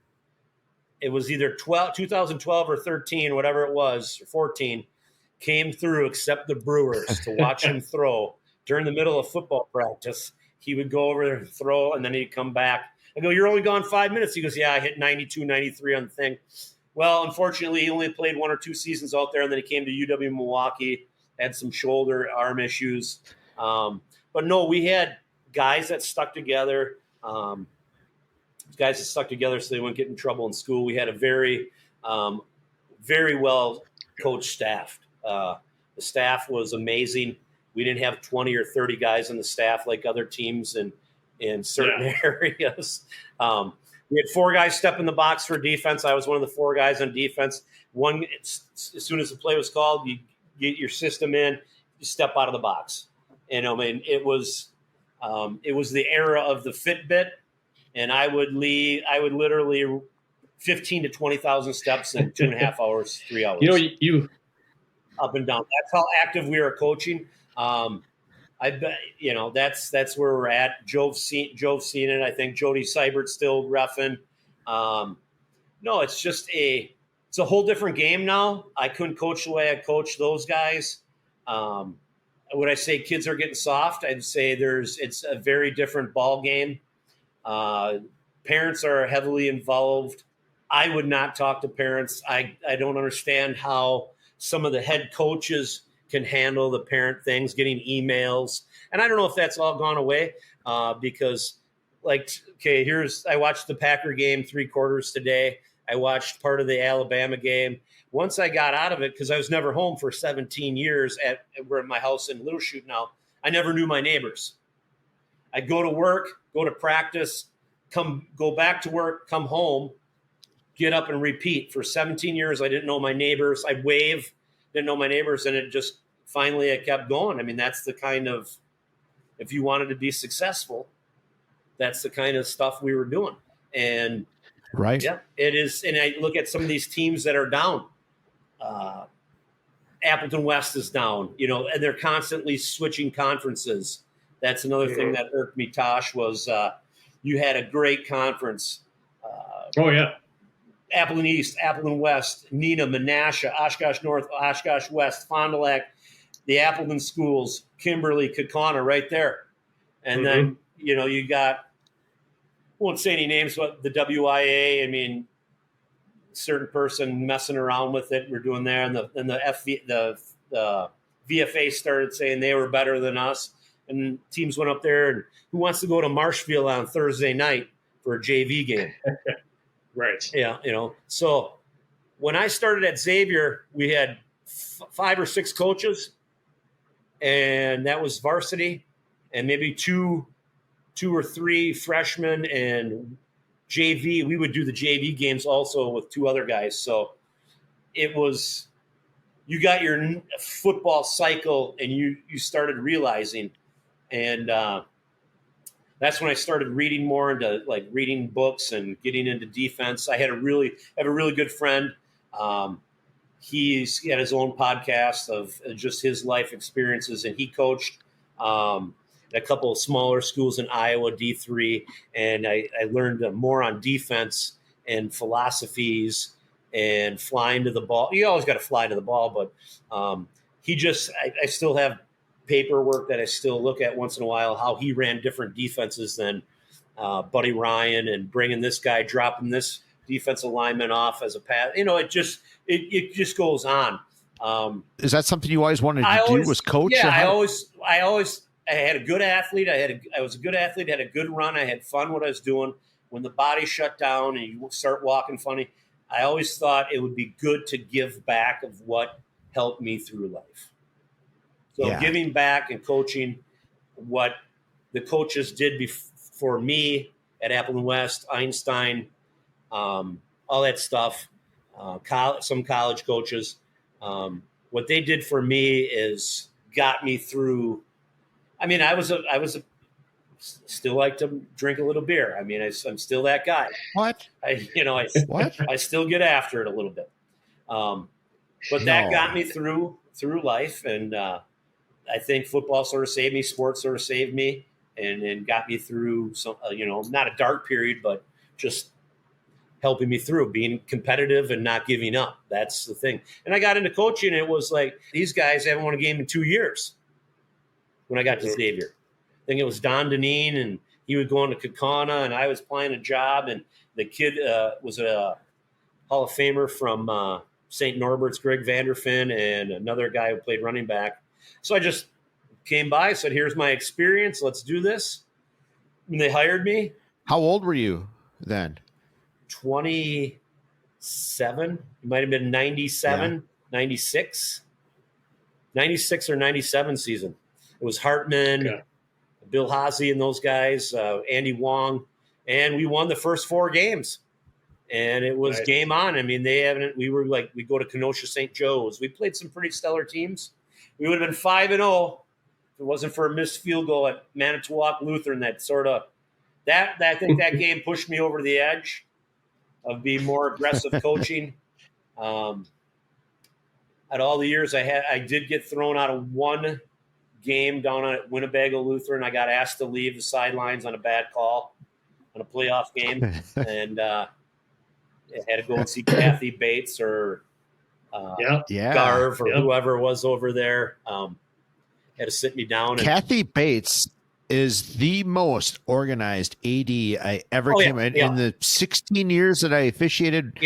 it was either 2012 or 13, whatever it was, or 14, came through except the Brewers to watch him throw. During the middle of football practice, he would go over there and throw, and then he'd come back. I go, you're only gone 5 minutes. He goes, yeah, I hit 92, 93 on the thing. Well, unfortunately, he only played 1 or 2 seasons out there, and then he came to UW Milwaukee, had some shoulder, arm issues. But no, we had guys that stuck together, so they wouldn't get in trouble in school. We had a very, very well coached staff. The staff was amazing. We didn't have 20 or 30 guys on the staff like other teams in certain areas. We had 4 guys step in the box for defense. I was one of the 4 guys on defense. One, as soon as the play was called, you get your system in, you step out of the box. And I mean, it was the era of the Fitbit, and I would literally 15 to 20,000 steps in 2.5 hours, 3 hours. You up and down. That's how active we were coaching. I bet that's where we're at. Jove's seen it. I think Jody Seibert's still reffing. No, it's just it's a whole different game now. I couldn't coach the way I coached those guys. Would I say kids are getting soft? I'd say it's a very different ball game. Parents are heavily involved. I would not talk to parents. I don't understand how some of the head coaches can handle the parent things, getting emails. And I don't know if that's all gone away because, I watched the Packer game 3 quarters today. I watched part of the Alabama game. Once I got out of it, because I was never home for 17 years we're at my house in Little Chute now, I never knew my neighbors. I'd go to work, go to practice, go back to work, come home, get up and repeat. For 17 years, I didn't know my neighbors. I'd wave, didn't know my neighbors, and it just finally I kept going. I mean, that's the kind of, if you wanted to be successful, that's the kind of stuff we were doing. And right, yeah, it is. And I look at some of these teams that are down. Appleton West is down, and they're constantly switching conferences. That's another thing that irked me, Tosh, was you had a great conference. Oh, yeah. Appleton East, Appleton West, Neenah, Menasha, Oshkosh North, Oshkosh West, Fond du Lac, the Appleton schools, Kimberly, Kaukauna, right there. And then, you got, won't say any names, but the WIA, I mean, certain person messing around with it. We're doing there. And the VFA started saying they were better than us. And teams went up there. And who wants to go to Marshfield on Thursday night for a JV game? Right. Yeah, So when I started at Xavier, we had 5 or 6 coaches, and that was varsity, and maybe two or 3 freshmen and JV. We would do the JV games also with 2 other guys. So it was, you got your football cycle, and you started realizing, and that's when I started reading more into reading books and getting into defense. I have a really good friend. He had his own podcast of just his life experiences, and he coached a couple of smaller schools in Iowa, D3, and I learned more on defense and philosophies and flying to the ball. You always got to fly to the ball, but I still have paperwork that I still look at once in a while, how he ran different defenses than Buddy Ryan, and bringing this guy, dropping this defensive lineman off as a pass. It just goes on. Is that something you always wanted to do, was coach? Yeah, I had a good athlete. I was a good athlete, had a good run. I had fun what I was doing. When the body shut down and you start walking funny, I always thought it would be good to give back of what helped me through life. So giving back and coaching what the coaches did for me at Appleton West, Einstein, all that stuff, some college coaches, what they did for me is got me through. I mean, I still like to drink a little beer. I mean, I'm still that guy. What? I still get after it a little bit. but that got me through life. And I think football sort of saved me. Sports sort of saved me and got me through some, not a dark period, but just helping me through being competitive and not giving up. That's the thing. And I got into coaching. And it was like, these guys haven't won a game in 2 years when I got to Xavier. I think it was Don Deneen, and he was going to Kaukauna, and I was playing a job, and the kid was a Hall of Famer from St. Norbert's, Greg Vanderfin, and another guy who played running back. So I just came by, said, here's my experience. Let's do this. And they hired me. How old were you then? 27. It might have been 97, 96 or 97 season. It was Hartman, Bill Haase and those guys, Andy Wong, and we won the first 4 games. And it was game on. I mean, we go to Kenosha St. Joe's. We played some pretty stellar teams. We would have been 5-0 if it wasn't for a missed field goal at Manitowoc Lutheran. I think that game pushed me over the edge of being more aggressive coaching. At all the years I did get thrown out of one game down at Winnebago Lutheran. I got asked to leave the sidelines on a bad call on a playoff game, and I had to go and see Kathy Bates or Garv or whoever was over there. Had to sit me down. Kathy Bates is the most organized AD I ever came in. In the 16 years that I officiated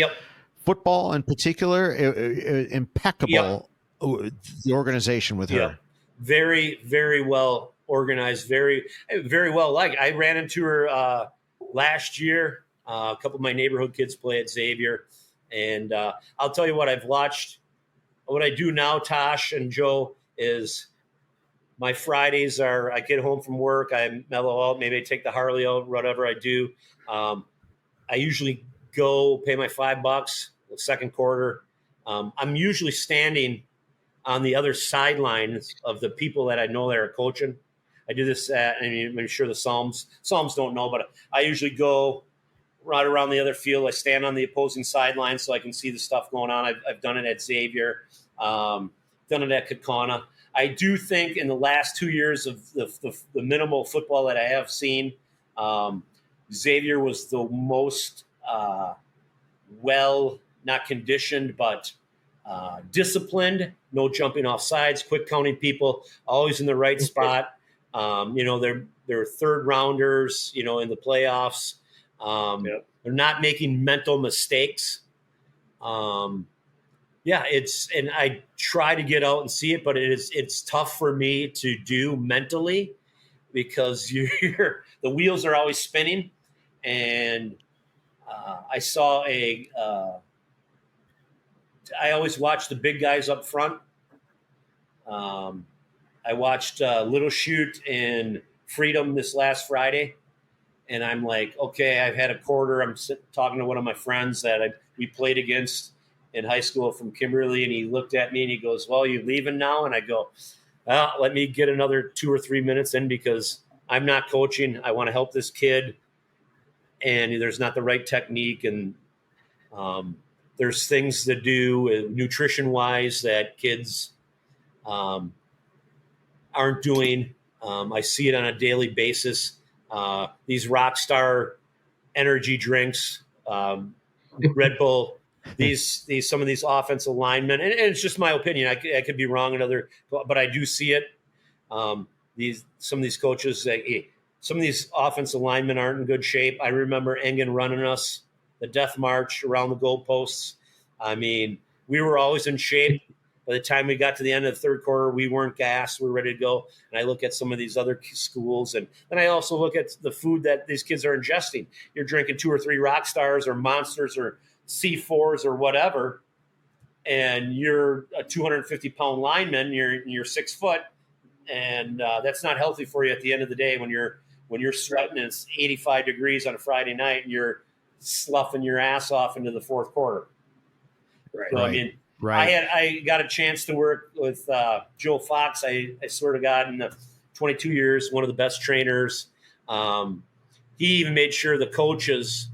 football in particular, impeccable the organization with her. Very, very well organized, very, very well liked. I ran into her last year. A couple of my neighborhood kids play at Xavier. And I'll tell you what, I've watched. What I do now, Tosh and Joe, is my Fridays are I get home from work, I mellow out, maybe I take the Harley out, whatever I do. I usually go pay my $5 the second quarter. I'm usually standing on the other sidelines of the people that I know that are coaching. I do this I'm sure the Psalms don't know, but I usually go right around the other field. I stand on the opposing sideline so I can see the stuff going on. I've done it at Xavier, done it at Kaukauna. I do think in the last 2 years of the minimal football that I have seen, Xavier was the most not conditioned, but disciplined, no jumping off sides, quick counting people, always in the right spot. They're third rounders, in the playoffs. They're not making mental mistakes. And I try to get out and see it, but it's tough for me to do mentally because the wheels are always spinning. And I saw I always watch the big guys up front. I watched Little Shoot and Freedom this last Friday, and I'm like, okay, I've had a quarter. I'm talking to one of my friends that we played against in high school from Kimberly, and he looked at me and he goes, well, you leaving now? And I go, well, let me get another 2 or 3 minutes in because I'm not coaching. I want to help this kid, and there's not the right technique, and there's things to do nutrition-wise that kids aren't doing. I see it on a daily basis. These Rockstar energy drinks, Red Bull, some of these offensive linemen, and it's just my opinion. I could be wrong but I do see it. Some of these coaches, some of these offensive linemen aren't in good shape. I remember Engen running us the death march around the goalposts. I mean, we were always in shape. By the time we got to the end of the third quarter, we weren't gassed. We were ready to go. And I look at some of these other schools, and then I also look at the food that these kids are ingesting. You're drinking 2 or 3 Rockstars or Monsters or C4s or whatever, and you're a 250-pound lineman. You're 6 foot, and that's not healthy for you at the end of the day when you're sweating and it's 85 degrees on a Friday night and you're sloughing your ass off into the fourth quarter. Right. So, I mean, I got a chance to work with Joe Fox. I swear to God, in the 22 years, one of the best trainers. He even made sure the coaches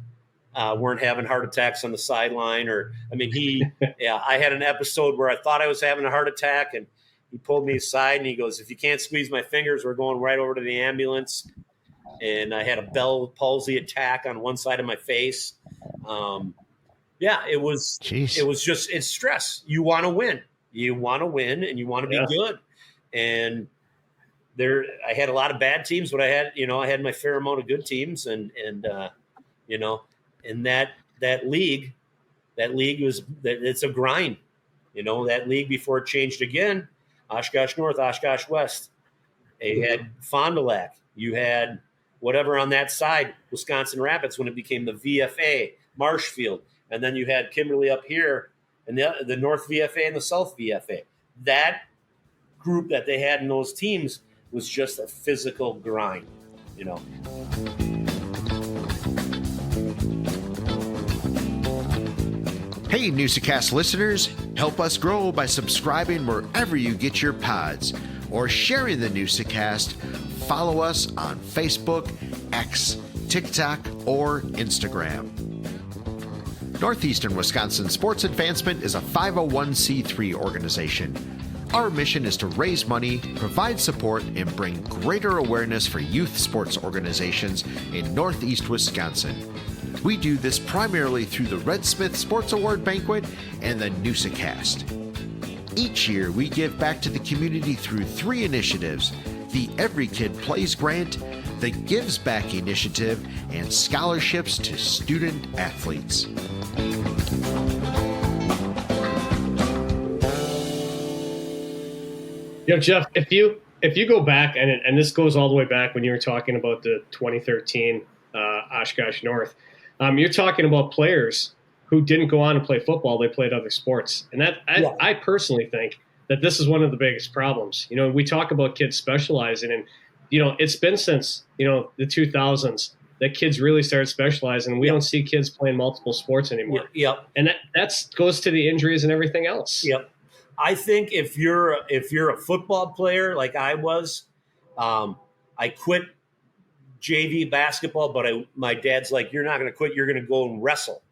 weren't having heart attacks on the sideline. Or, I mean, I had an episode where I thought I was having a heart attack, and he pulled me aside and he goes, "If you can't squeeze my fingers, we're going right over to the ambulance." And I had a Bell palsy attack on one side of my face. It was just, it's stress. You want to win. You want to win and you want to be good. And I had a lot of bad teams, but I had my fair amount of good teams, and that league it's a grind. That league before it changed again, Oshkosh North, Oshkosh West. You had Fond du Lac. You had whatever on that side, Wisconsin Rapids, when it became the VFA, Marshfield. And then you had Kimberly up here, and the North VFA and the South VFA. That group that they had in those teams was just a physical grind, Hey, Newsa-Cast listeners, help us grow by subscribing wherever you get your pods or sharing the Newsa-Cast. Follow us on Facebook, X, TikTok, or Instagram. Northeastern Wisconsin Sports Advancement is a 501c3 organization. Our mission is to raise money, provide support, and bring greater awareness for youth sports organizations in Northeast Wisconsin. We do this primarily through the Red Smith Sports Award Banquet and the Newsa-Cast. Each year, we give back to the community through 3 initiatives: the Every Kid Plays Grant, the Gives Back Initiative, and scholarships to student athletes. Jeff, if you go back, and this goes all the way back when you were talking about the 2013 Oshkosh North, you're talking about players who didn't go on to play football; they played other sports, and I personally think that this is one of the biggest problems. We talk about kids specializing, and it's been since the 2000s that kids really started specializing, and we don't see kids playing multiple sports anymore. Yep. And that goes to the injuries and everything else. Yep. I think if you're a football player like I was, I quit JV basketball, but my dad's like, "You're not going to quit. You're going to go and wrestle."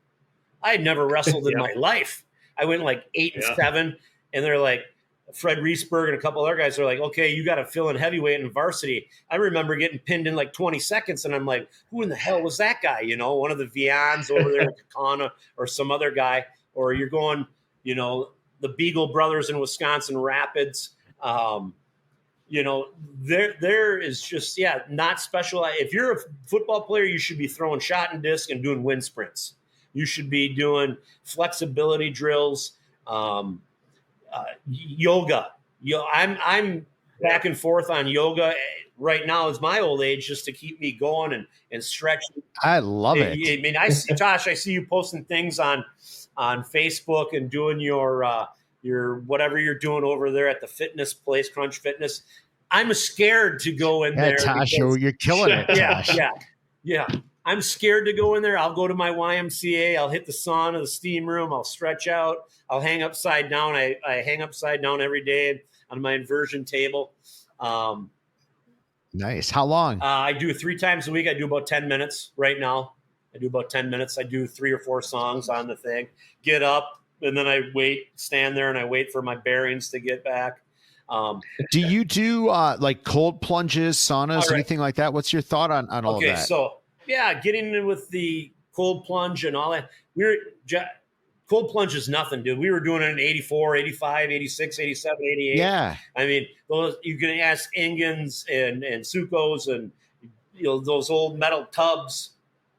I had never wrestled in my life. I went like 8 and 7, and they're like, Fred Reesberg and a couple other guys are like, "Okay, you got to fill in heavyweight in varsity." I remember getting pinned in like 20 seconds, and I'm like, "Who in the hell was that guy?" One of the Vians over there in Kakana, or some other guy, or you're going, the Beagle brothers in Wisconsin Rapids. There is just, not special. If you're a football player, you should be throwing shot and disc and doing wind sprints. You should be doing flexibility drills, yoga. I'm back and forth on yoga right now is my old age, just to keep me going and stretching. I love it. I mean, Tosh, I see you posting things on Facebook and doing your whatever you're doing over there at the fitness place, Crunch Fitness. I'm scared to go in there. Tosh, you're killing it, Tosh. Yeah. I'm scared to go in there. I'll go to my YMCA. I'll hit the sauna, the steam room. I'll stretch out. I'll hang upside down. I hang upside down every day on my inversion table. Nice. How long? I do 3 times a week. I do about 10 minutes right now. I do 3 or 4 songs on the thing. Get up, and then I stand there, and I wait for my bearings to get back. Do you do like cold plunges, saunas, anything like that? What's your thought on all of that? Okay, so getting in with the cold plunge and all that. Cold plunge is nothing, dude. We were doing it in 84, 85, 86, 87, 88. Yeah. I mean, those you can ask Ingens and Sukos and those old metal tubs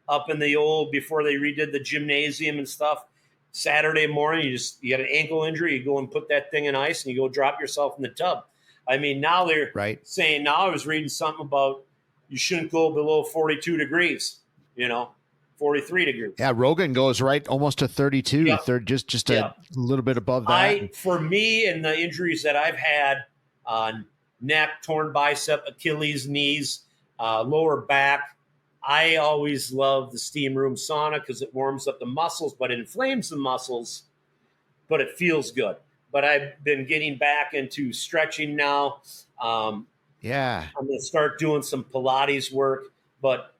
up in the old before they redid the gymnasium and stuff. Saturday morning, you got an ankle injury, you go and put that thing in ice and you go drop yourself in the tub. I mean, now they're saying, now I was reading something about you shouldn't go below 42 degrees, 43 degrees. Yeah, Rogan goes almost to 32, just a little bit above that. For me, and the injuries that I've had on neck, torn bicep, Achilles, knees, lower back, I always love the steam room sauna because it warms up the muscles, but it inflames the muscles, but it feels good. But I've been getting back into stretching now. I'm going to start doing some Pilates work, but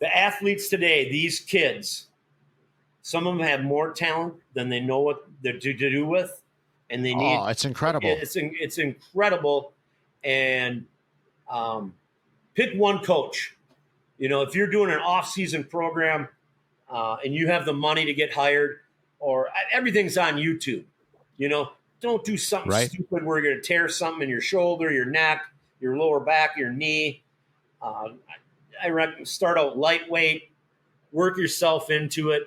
the athletes today, these kids, some of them have more talent than they know what to do with, and they need. Oh, it's incredible. It's incredible, and pick one coach. If you're doing an off-season program and you have the money to get hired, or everything's on YouTube. Don't do something stupid where you're going to tear something in your shoulder, your neck, your lower back, your knee. I recommend start out lightweight, work yourself into it.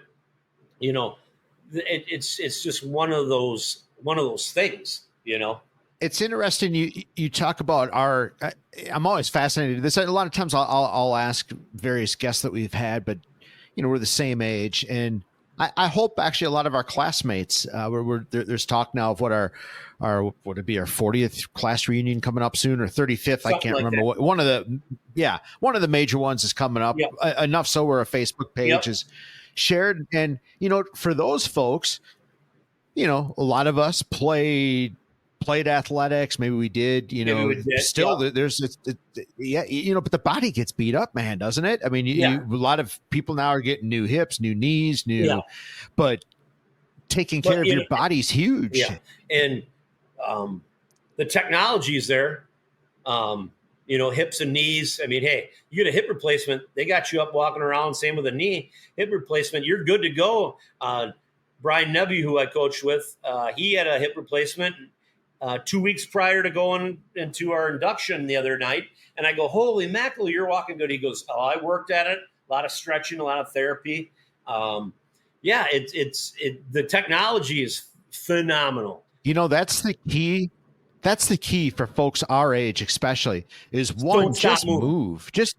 It's just one of those things. It's interesting. You talk about I'm always fascinated with this. A lot of times I'll ask various guests that we've had, but we're the same age, and I hope actually a lot of our classmates, there's talk now of what would it be our 40th class reunion coming up soon, or 35th? Something I can't like remember what one of the major ones is coming up. Yep. Enough so where a Facebook page is shared, and for those folks, a lot of us played athletics. Maybe we did, still there's, but the body gets beat up, man, doesn't it? I mean, a lot of people now are getting new hips, new knees, but taking care of your body's huge. Yeah. And, the technology is there, hips and knees. I mean, hey, you get a hip replacement, they got you up walking around. Same with a knee, hip replacement, you're good to go. Brian Nevy, who I coached with, he had a hip replacement 2 weeks prior to going into our induction the other night. And I go, holy mackerel, you're walking good. He goes, oh, I worked at it. A lot of stretching, a lot of therapy. The technology is phenomenal. That's the key. That's the key for folks our age, especially, is one, just move. Just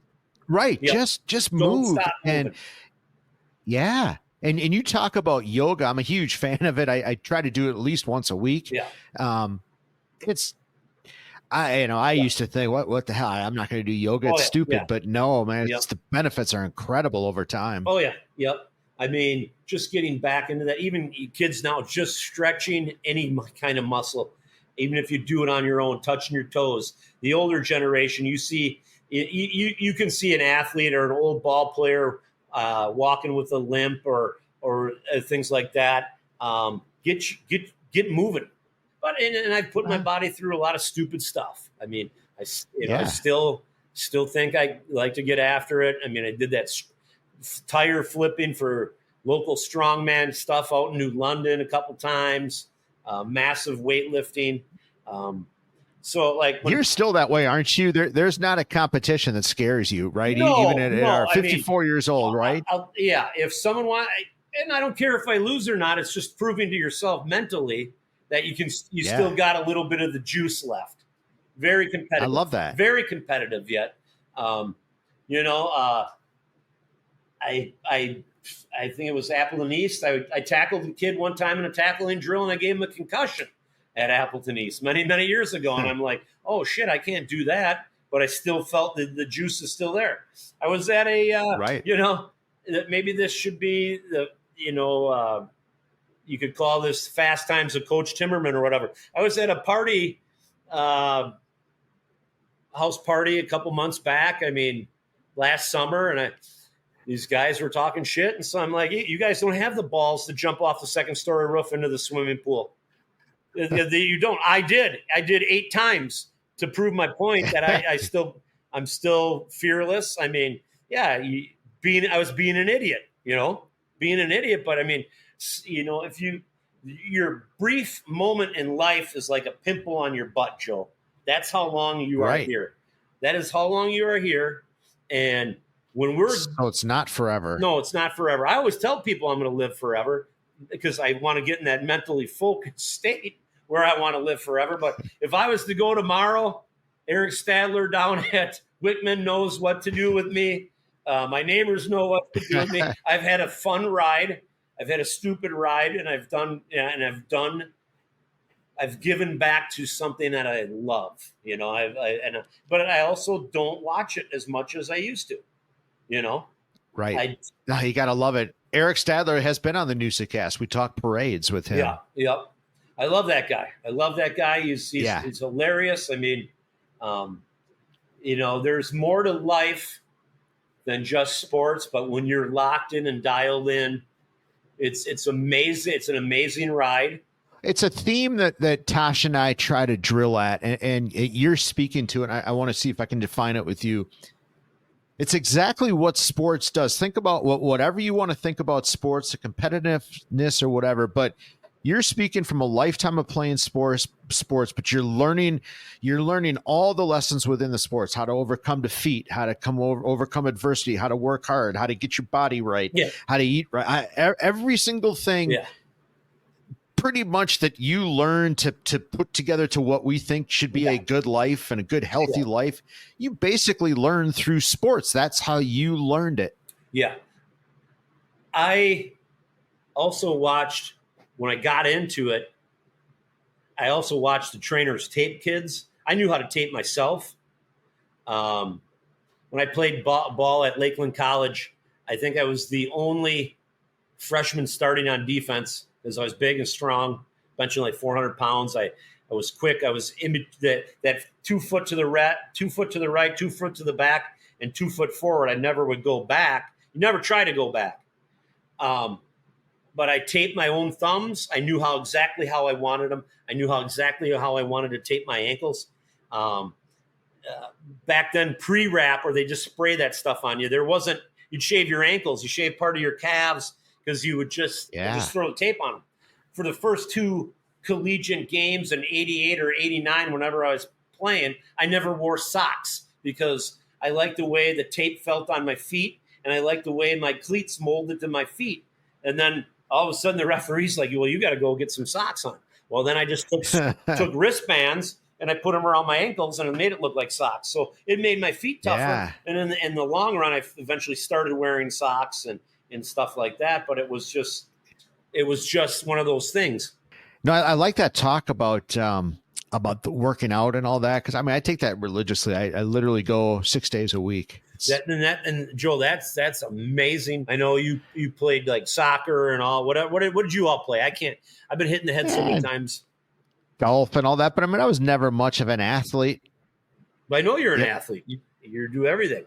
move. And yeah. And you talk about yoga. I'm a huge fan of it. I try to do it at least once a week. Yeah. I used to think, what the hell? I'm not going to do yoga. It's stupid. Yeah. But no, man, the benefits are incredible over time. Oh yeah. Yep. I mean, just getting back into that, even kids now, just stretching any kind of muscle, even if you do it on your own, touching your toes. The older generation, you see, you can see an athlete or an old ball player walking with a limp or things like that. Get moving. But and I've put my body through a lot of stupid stuff. I mean, I still think I like to get after it. I mean, I did that tire flipping for local strongman stuff out in New London a couple times. Massive weightlifting. So you're still that way, aren't you? There's not a competition that scares you, right? No, even at our 54 years old, right? If someone wants, and I don't care if I lose or not, it's just proving to yourself mentally that you still got a little bit of the juice left. Very competitive. I love that. Very competitive yet. I think it was Appleton East. I tackled a kid one time in a tackling drill, and I gave him a concussion at Appleton East many, many years ago. And I'm like, oh, shit, I can't do that. But I still felt that the juice is still there. I was at maybe this should be you could call this Fast Times of Coach Timmerman or whatever. I was at a party, house party a couple months back. I mean, last summer, and these guys were talking shit. And so I'm like, you guys don't have the balls to jump off the second story roof into the swimming pool. You don't. I did 8 times to prove my point that I'm still fearless. I mean, I was being an idiot, but I mean, if your brief moment in life is like a pimple on your butt, Joe, that's how long you are here. That is how long you are here. And so it's not forever. No, it's not forever. I always tell people I'm going to live forever because I want to get in that mentally focused state where I want to live forever. But if I was to go tomorrow, Eric Stadler down at Whitman knows what to do with me. My neighbors know what to do with me. I've had a fun ride. I've had a stupid ride, and I've given back to something that I love, but I also don't watch it as much as I used to, Right. You got to love it. Eric Stadler has been on the Newsa-Cast. We talk parades with him. Yeah. Yep. I love that guy. He's hilarious. I mean, there's more to life than just sports. But when you're locked in and dialed in, it's amazing. It's an amazing ride. It's a theme that Tosh and I try to drill at, and you're speaking to it. I want to see if I can define it with you. It's exactly what sports does. Think about whatever you want to think about sports, the competitiveness or whatever, but you're speaking from a lifetime of playing sports, but you're learning all the lessons within the sports, how to overcome defeat, how to overcome adversity, how to work hard, how to get your body right, how to eat right. Every single thing pretty much that you learn to put together to what we think should be a good life and a good, healthy life. You basically learn through sports. That's how you learned it. Yeah. I also watched, when I got into it, I also watched the trainers tape kids. I knew how to tape myself. When I played ball at Lakeland College, I think I was the only freshman starting on defense because I was big and strong, benching like 400 pounds. I was quick. I was in that 2 foot to the right, 2 foot to the right, 2 foot to the back, and 2 foot forward. I never would go back. You never try to go back. But I taped my own thumbs. I knew exactly how I wanted them. I knew exactly how I wanted to tape my ankles. Back then, pre-wrap, or they just spray that stuff on you. There wasn't, you'd shave your ankles. You shave part of your calves because you would just throw the tape on them. For the first 2 collegiate games in 88 or 89, whenever I was playing, I never wore socks because I liked the way the tape felt on my feet, and I liked the way my cleats molded to my feet. And then all of a sudden the referee's like, well, you got to go get some socks on. Well, then I just took wristbands and I put them around my ankles and it made it look like socks. So it made my feet tougher. Yeah. And in the long run, I eventually started wearing socks and stuff like that. But it was just one of those things. No, I like that talk about the working out and all that. Cause I mean, I take that religiously. I literally go 6 days a week. And Joe, that's amazing. I know you played like soccer and all. What did you all play? I've been hitting the head so many times. Golf and all that, but I mean, I was never much of an athlete. But I know you're an athlete. You do everything.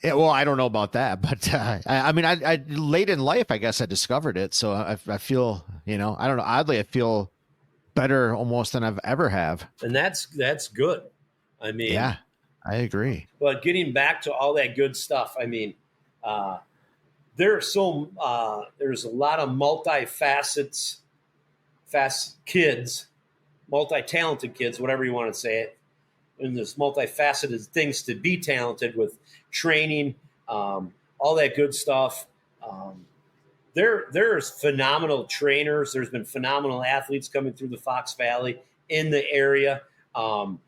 Yeah, well, I don't know about that, but I mean, I late in life, I guess I discovered it. So I feel, I don't know. Oddly, I feel better almost than I've ever have. And that's good. I mean, yeah, I agree. But getting back to all that good stuff, I mean, there's a lot of multi-talented kids, whatever you want to say it. And there's multifaceted things to be talented with training, all that good stuff. There's phenomenal trainers. There's been phenomenal athletes coming through the Fox Valley in the area. Joe,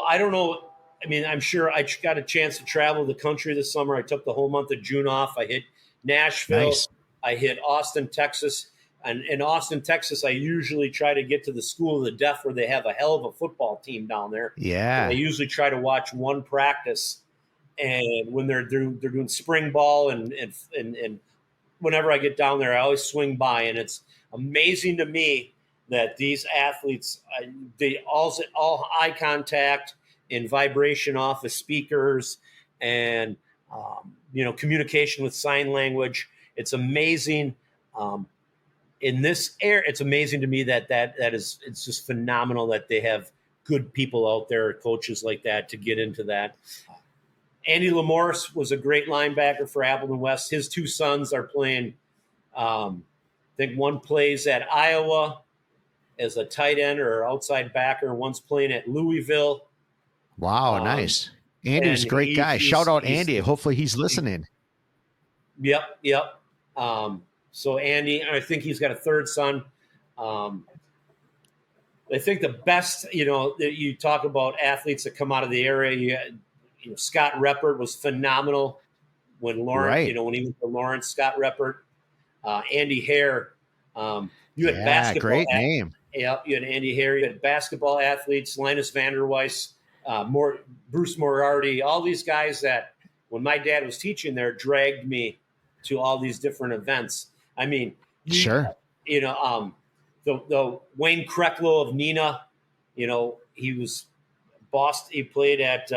I don't know. I mean, I'm sure I got a chance to travel the country this summer. I took the whole month of June off. I hit Nashville. Nice. I hit Austin, Texas. And in Austin, Texas, I usually try to get to the School of the Deaf where they have a hell of a football team down there. Yeah. And I usually try to watch one practice. And when they're doing spring ball and whenever I get down there, I always swing by. And it's amazing to me that these athletes, they all eye contact and vibration off the speakers and, communication with sign language. It's amazing. In this area, it's amazing to me it's just phenomenal that they have good people out there, coaches like that, to get into that. Andy Lamorse was a great linebacker for Appleton West. His 2 sons are playing. I think one plays at Iowa as a tight end or outside backer. One's playing at Louisville. Wow, nice. Andy's a great guy. Shout out Andy. Hopefully he's listening. Yep. So Andy, I think he's got a 3rd son. I think the best, that you talk about athletes that come out of the area. Scott Reppert was phenomenal when Lawrence, when he went to Lawrence. Scott Reppert, Andy Hare. You had basketball. Great name. Yeah, you had Andy Hare. You had basketball athletes, Linus Vanderweiss, Bruce Moriarty. All these guys that, when my dad was teaching there, dragged me to all these different events. I mean, sure. The Wayne Krecklow of Neenah, he was Boston. He played at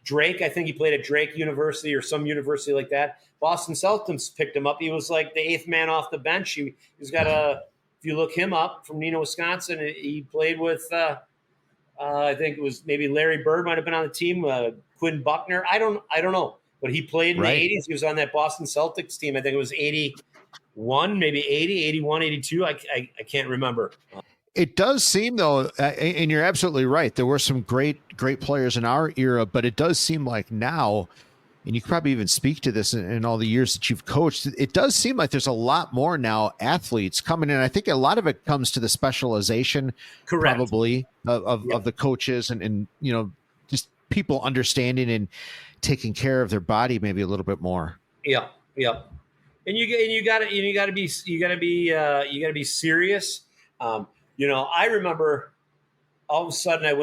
Drake. I think he played at Drake University or some university like that. Boston Celtics picked him up. He was like the 8th man off the bench. He's got if you look him up from Neenah, Wisconsin, he played with, I think it was maybe Larry Bird might have been on the team, Quinn Buckner. I don't know. But he played in the 80s. He was on that Boston Celtics team. I think it was 81, maybe 80, 81, 82. I can't remember. It does seem, though, and you're absolutely right, there were some great players in our era, but it does seem like now, and you can probably even speak to this in all the years that you've coached, it does seem like there's a lot more now athletes coming in. I think a lot of it comes to the specialization, probably, of the coaches and just people understanding and taking care of their body maybe a little bit more. Yeah. And you got to be serious. I remember all of a sudden I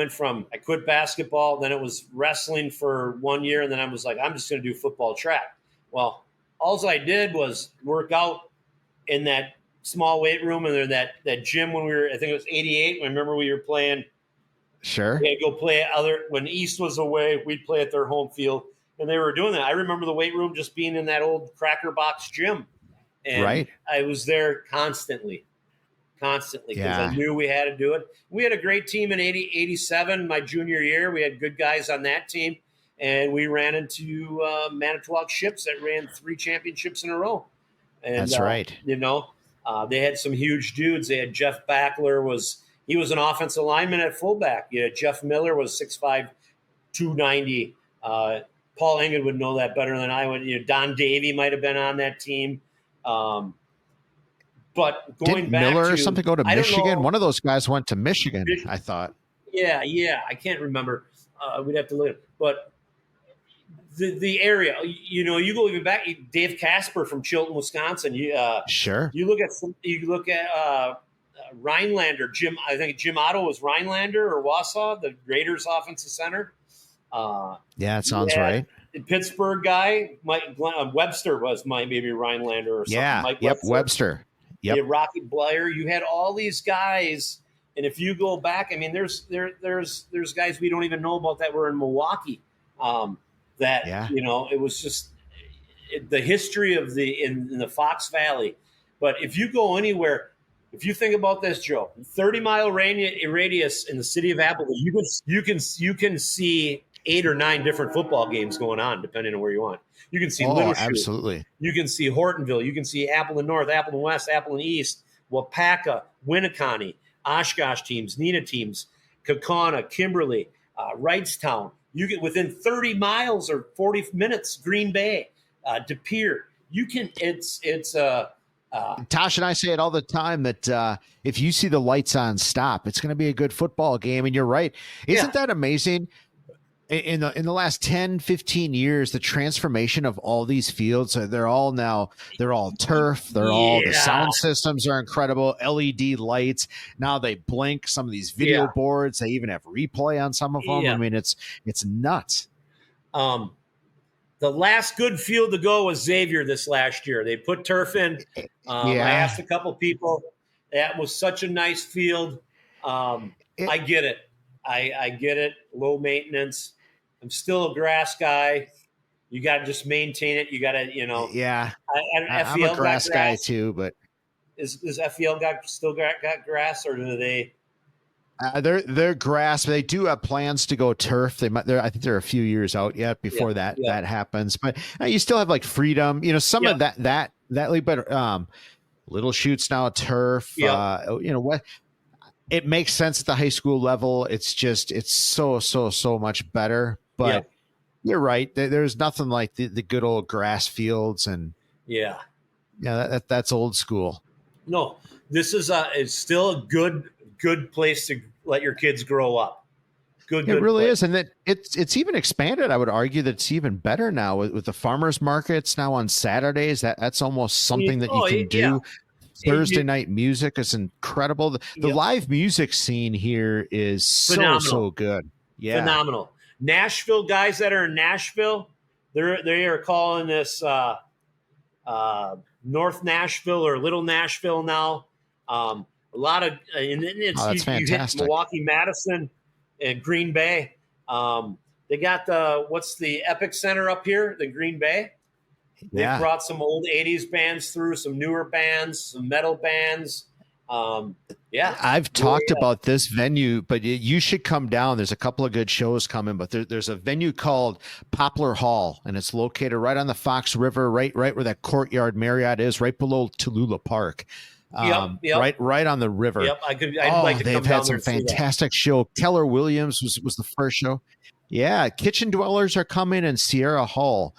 quit basketball, then it was wrestling for 1 year, and then I was like, I'm just going to do football track. Well, all I did was work out in that small weight room and then that gym when I think it was 88. I remember we were playing. Sure. We had to go play when East was away, we'd play at their home field, and they were doing that. I remember the weight room just being in that old Cracker Box gym. And I was there constantly because I knew we had to do it. We had a great team in 87, my junior year. We had good guys on that team, and we ran into Manitowoc Ships that ran 3 championships in a row. And, that's right. They had some huge dudes. They had Jeff Backler he was an offensive lineman at fullback. Jeff Miller was 6'5", 290. Paul Engen would know that better than I would. Don Davey might have been on that team. But going back Miller to or something go to Michigan? One of those guys went to Michigan, I thought. Yeah. I can't remember. We'd have to look. But the area, you go even back. Dave Casper from Chilton, Wisconsin. Sure. You look at Rhinelander. I think Jim Otto was Rhinelander or Wausau, the Raiders offensive center. It sounds right. The Pittsburgh guy, Webster was maybe Rhinelander or something. Yeah. Mike Webster. Yep. Rocky Blair. You had all these guys, and if you go back, I mean, there's guys we don't even know about that were in Milwaukee. It was just the history of in the Fox Valley. But if you go anywhere, if you think about this, Joe, 30-mile radius in the city of Appleton, you can see 8 or 9 different football games going on, depending on where you want. You can see Little Chute. Absolutely. You can see Hortonville. You can see Appleton North, Appleton West, Appleton East, Wapaka, Winneconne, Oshkosh teams, Neenah teams, Kaukauna, Kimberly, Wrightstown. You get within 30 miles or 40 minutes, Green Bay, De Pere. You can. It's Tosh and I say it all the time that if you see the lights on, stop. It's going to be a good football game, and you're right. Isn't that amazing? In the last 10, 15 years, the transformation of all these fields, they're all turf. The sound systems are incredible. LED lights. Now they blink. Some of these video boards, they even have replay on some of them. Yeah. I mean, it's nuts. The last good field to go was Xavier this last year. They put turf in. I asked a couple people. That was such a nice field. I get it. I get it. Low maintenance. I'm still a grass guy. You got to just maintain it. You got to, Yeah. I'm FEL a grass guy too, but is FEL still got grass, or do they? They're grass. But they do have plans to go turf. I think they're a few years out yet before that happens. But you still have like freedom. Some of that but Little Chute's now turf. What? It makes sense at the high school level. It's so much better. But you're right. There's nothing like the good old grass fields, and that's old school. No, this is it's still a good place to let your kids grow up. Good. It really place. is, and it's even expanded. I would argue that it's even better now with the farmers markets now on Saturdays. That's almost something that you can do. Yeah. Thursday night music is incredible. The live music scene here is so good. Yeah, phenomenal. Nashville guys that are in Nashville, they are calling this North Nashville or Little Nashville now. A lot of and it's that's you hit fantastic. Milwaukee, Madison, and Green Bay. They got what's the Epic Center up here, the Green Bay. They Yeah. brought some old 80s bands through, some newer bands, some metal bands. Yeah. I've talked about this venue, but you should come down. There's a couple of good shows coming, but there's a venue called Poplar Hall, and it's located right on the Fox River, right where that Courtyard Marriott is, right below Tallulah Park. Yep. Right on the river. Yep. I'd like to come they've down had some there and see that. fantastic show. Keller Williams was the first show. Yeah, Kitchen Dwellers are coming, and Sierra Hull,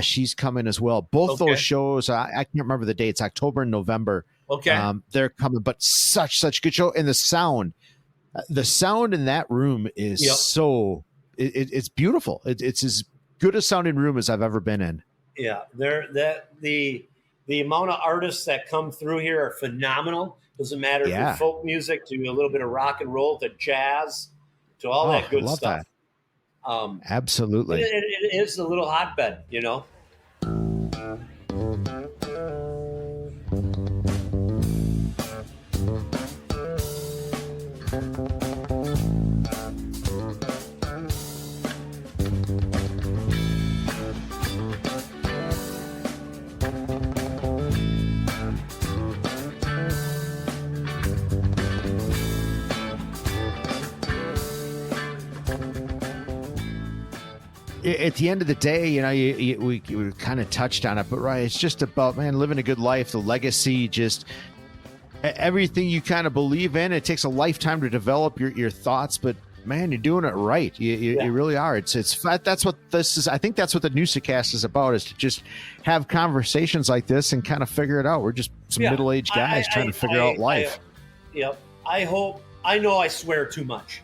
she's coming as well. Both those shows, I can't remember the dates, October and November. Okay. They're coming, but such good show. And the sound in that room is it's beautiful. It's as good a sounding room as I've ever been in. Yeah, the amount of artists that come through here are phenomenal. Doesn't matter if it's folk music to a little bit of rock and roll to jazz to all that good stuff. That. Absolutely. It is a little hotbed, you know. At the end of the day, you know, we kind of touched on it, but right, it's just about, man, living a good life, the legacy, just everything you kind of believe in. It takes a lifetime to develop your thoughts, but man, you're doing it right. You really are. That's what this is. I think that's what the Newsa-Cast is about, is to just have conversations like this and kind of figure it out. We're just some middle-aged guys trying to figure out life. I know I swear too much.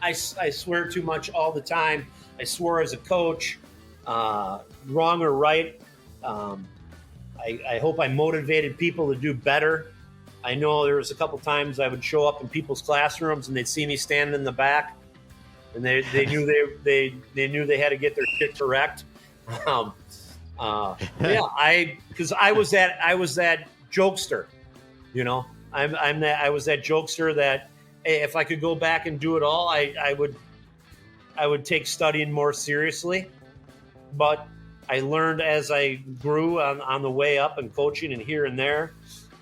I swear too much all the time. I swore as a coach, wrong or right. I hope I motivated people to do better. I know there was a couple times I would show up in people's classrooms and they'd see me standing in the back, and they knew they knew they had to get their shit correct. Because I was that jokester, you know. I was that jokester that, hey, if I could go back and do it all, I would take studying more seriously. But I learned as I grew on the way up and coaching and here and there.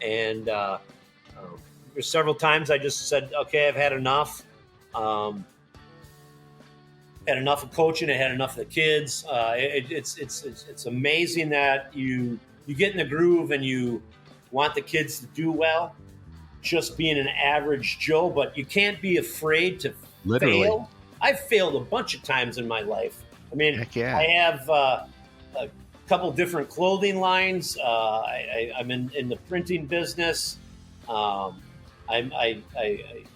And there's several times I just said, okay, I've had enough. Had enough of coaching. I had enough of the kids. It's amazing that you get in the groove and you want the kids to do well, just being an average Joe, but you can't be afraid to fail. I've failed a bunch of times in my life. I mean, I have a couple different clothing lines. I'm in the printing business. I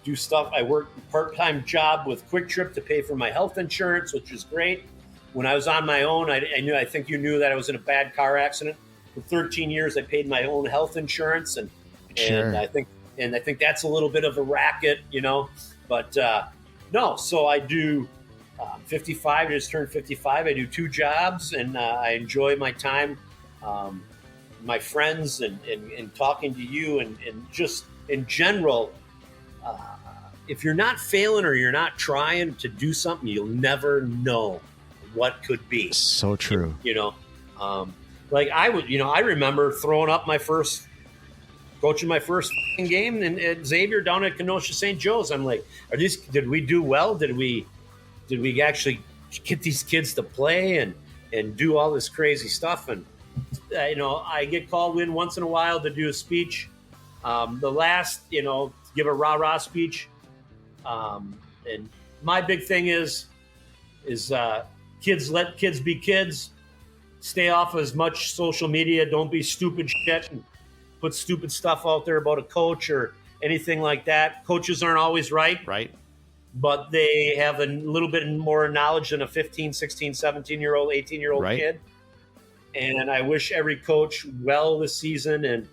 do stuff. I work a part-time job with Quick Trip to pay for my health insurance, which is great. When I was on my own, I think you knew that I was in a bad car accident. For 13 years, I paid my own health insurance, and I think that's a little bit of a racket, you know. But no, so I do. 55, I just turned 55. I do 2 jobs, and I enjoy my time, my friends, and talking to you, and just in general. If you're not failing or you're not trying to do something, you'll never know what could be. So true. You know, like I remember throwing up coaching my first game at Xavier down at Kenosha St. Joe's. I'm like, did we do well? Did we actually get these kids to play and do all this crazy stuff? And I get called in once in a while to do a speech. The last, give a rah-rah speech. And my big thing is kids, let kids be kids. Stay off as much social media. Don't be stupid shit and put stupid stuff out there about a coach or anything like that. Coaches aren't always right. Right. But they have a little bit more knowledge than a 15, 16, 17-year-old, 18-year-old kid. And I wish every coach well this season and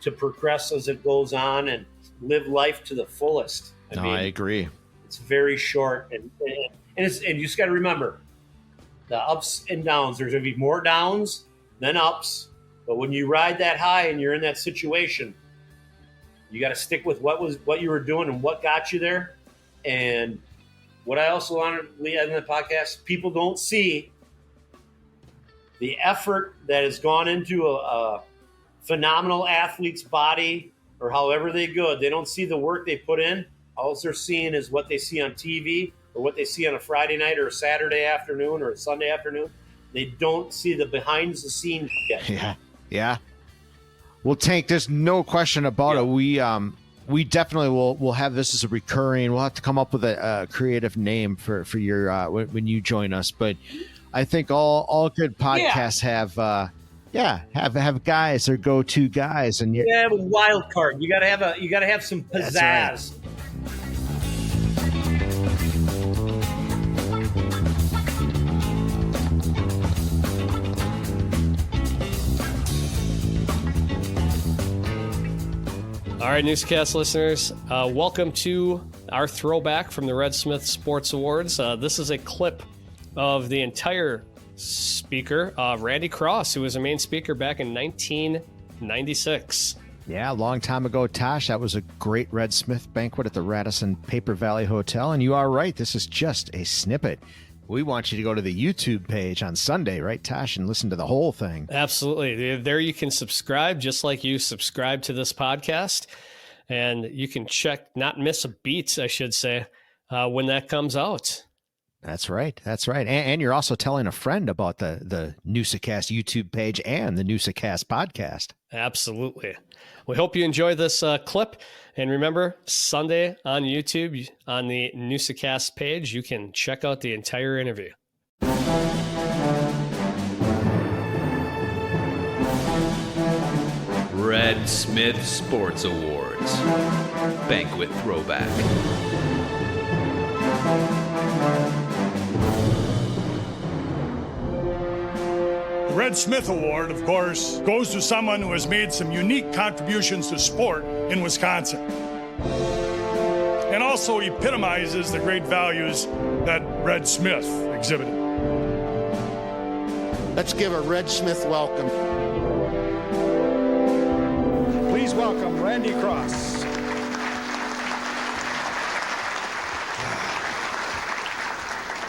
to progress as it goes on and live life to the fullest. I agree. It's very short. And you just got to remember, the ups and downs, there's going to be more downs than ups. But when you ride that high and you're in that situation, you got to stick with what you were doing and what got you there. And What I also want to leave in the podcast, people don't see the effort that has gone into a phenomenal athlete's body or however they go. They don't see the work they put in. All they're seeing is what they see on TV or what they see on a Friday night or a Saturday afternoon or a Sunday afternoon. They don't see the behind the scenes yet. Yeah. Well, Tank, there's no question about it. We definitely will have this as a recurring. We'll have to come up with a creative name for your when you join us. But I think all good podcasts have guys or go-to guys, and you have a wild card. You gotta have some pizzazz. All right, Newsa-Cast listeners, welcome to our throwback from the Red Smith Sports Awards. This is a clip of the entire speaker, Randy Cross, who was a main speaker back in 1996. Yeah, a long time ago, Tosh. That was a great Red Smith banquet at the Radisson Paper Valley Hotel. And you are right, this is just a snippet. We want you to go to the YouTube page on Sunday, right, Tosh, and listen to the whole thing. Absolutely. There you can subscribe just like you subscribe to this podcast. And you can not miss a beat, I should say, when that comes out. That's right. And you're also telling a friend about the Newsa-Cast YouTube page and the Newsa-Cast podcast. Absolutely. We hope you enjoy this clip. And remember, Sunday on YouTube, on the Newsa-Cast page, you can check out the entire interview. Red Smith Sports Awards. Banquet Throwback. The Red Smith Award, of course, goes to someone who has made some unique contributions to sport in Wisconsin and also epitomizes the great values that Red Smith exhibited. Let's give a Red Smith welcome. Please welcome Randy Cross.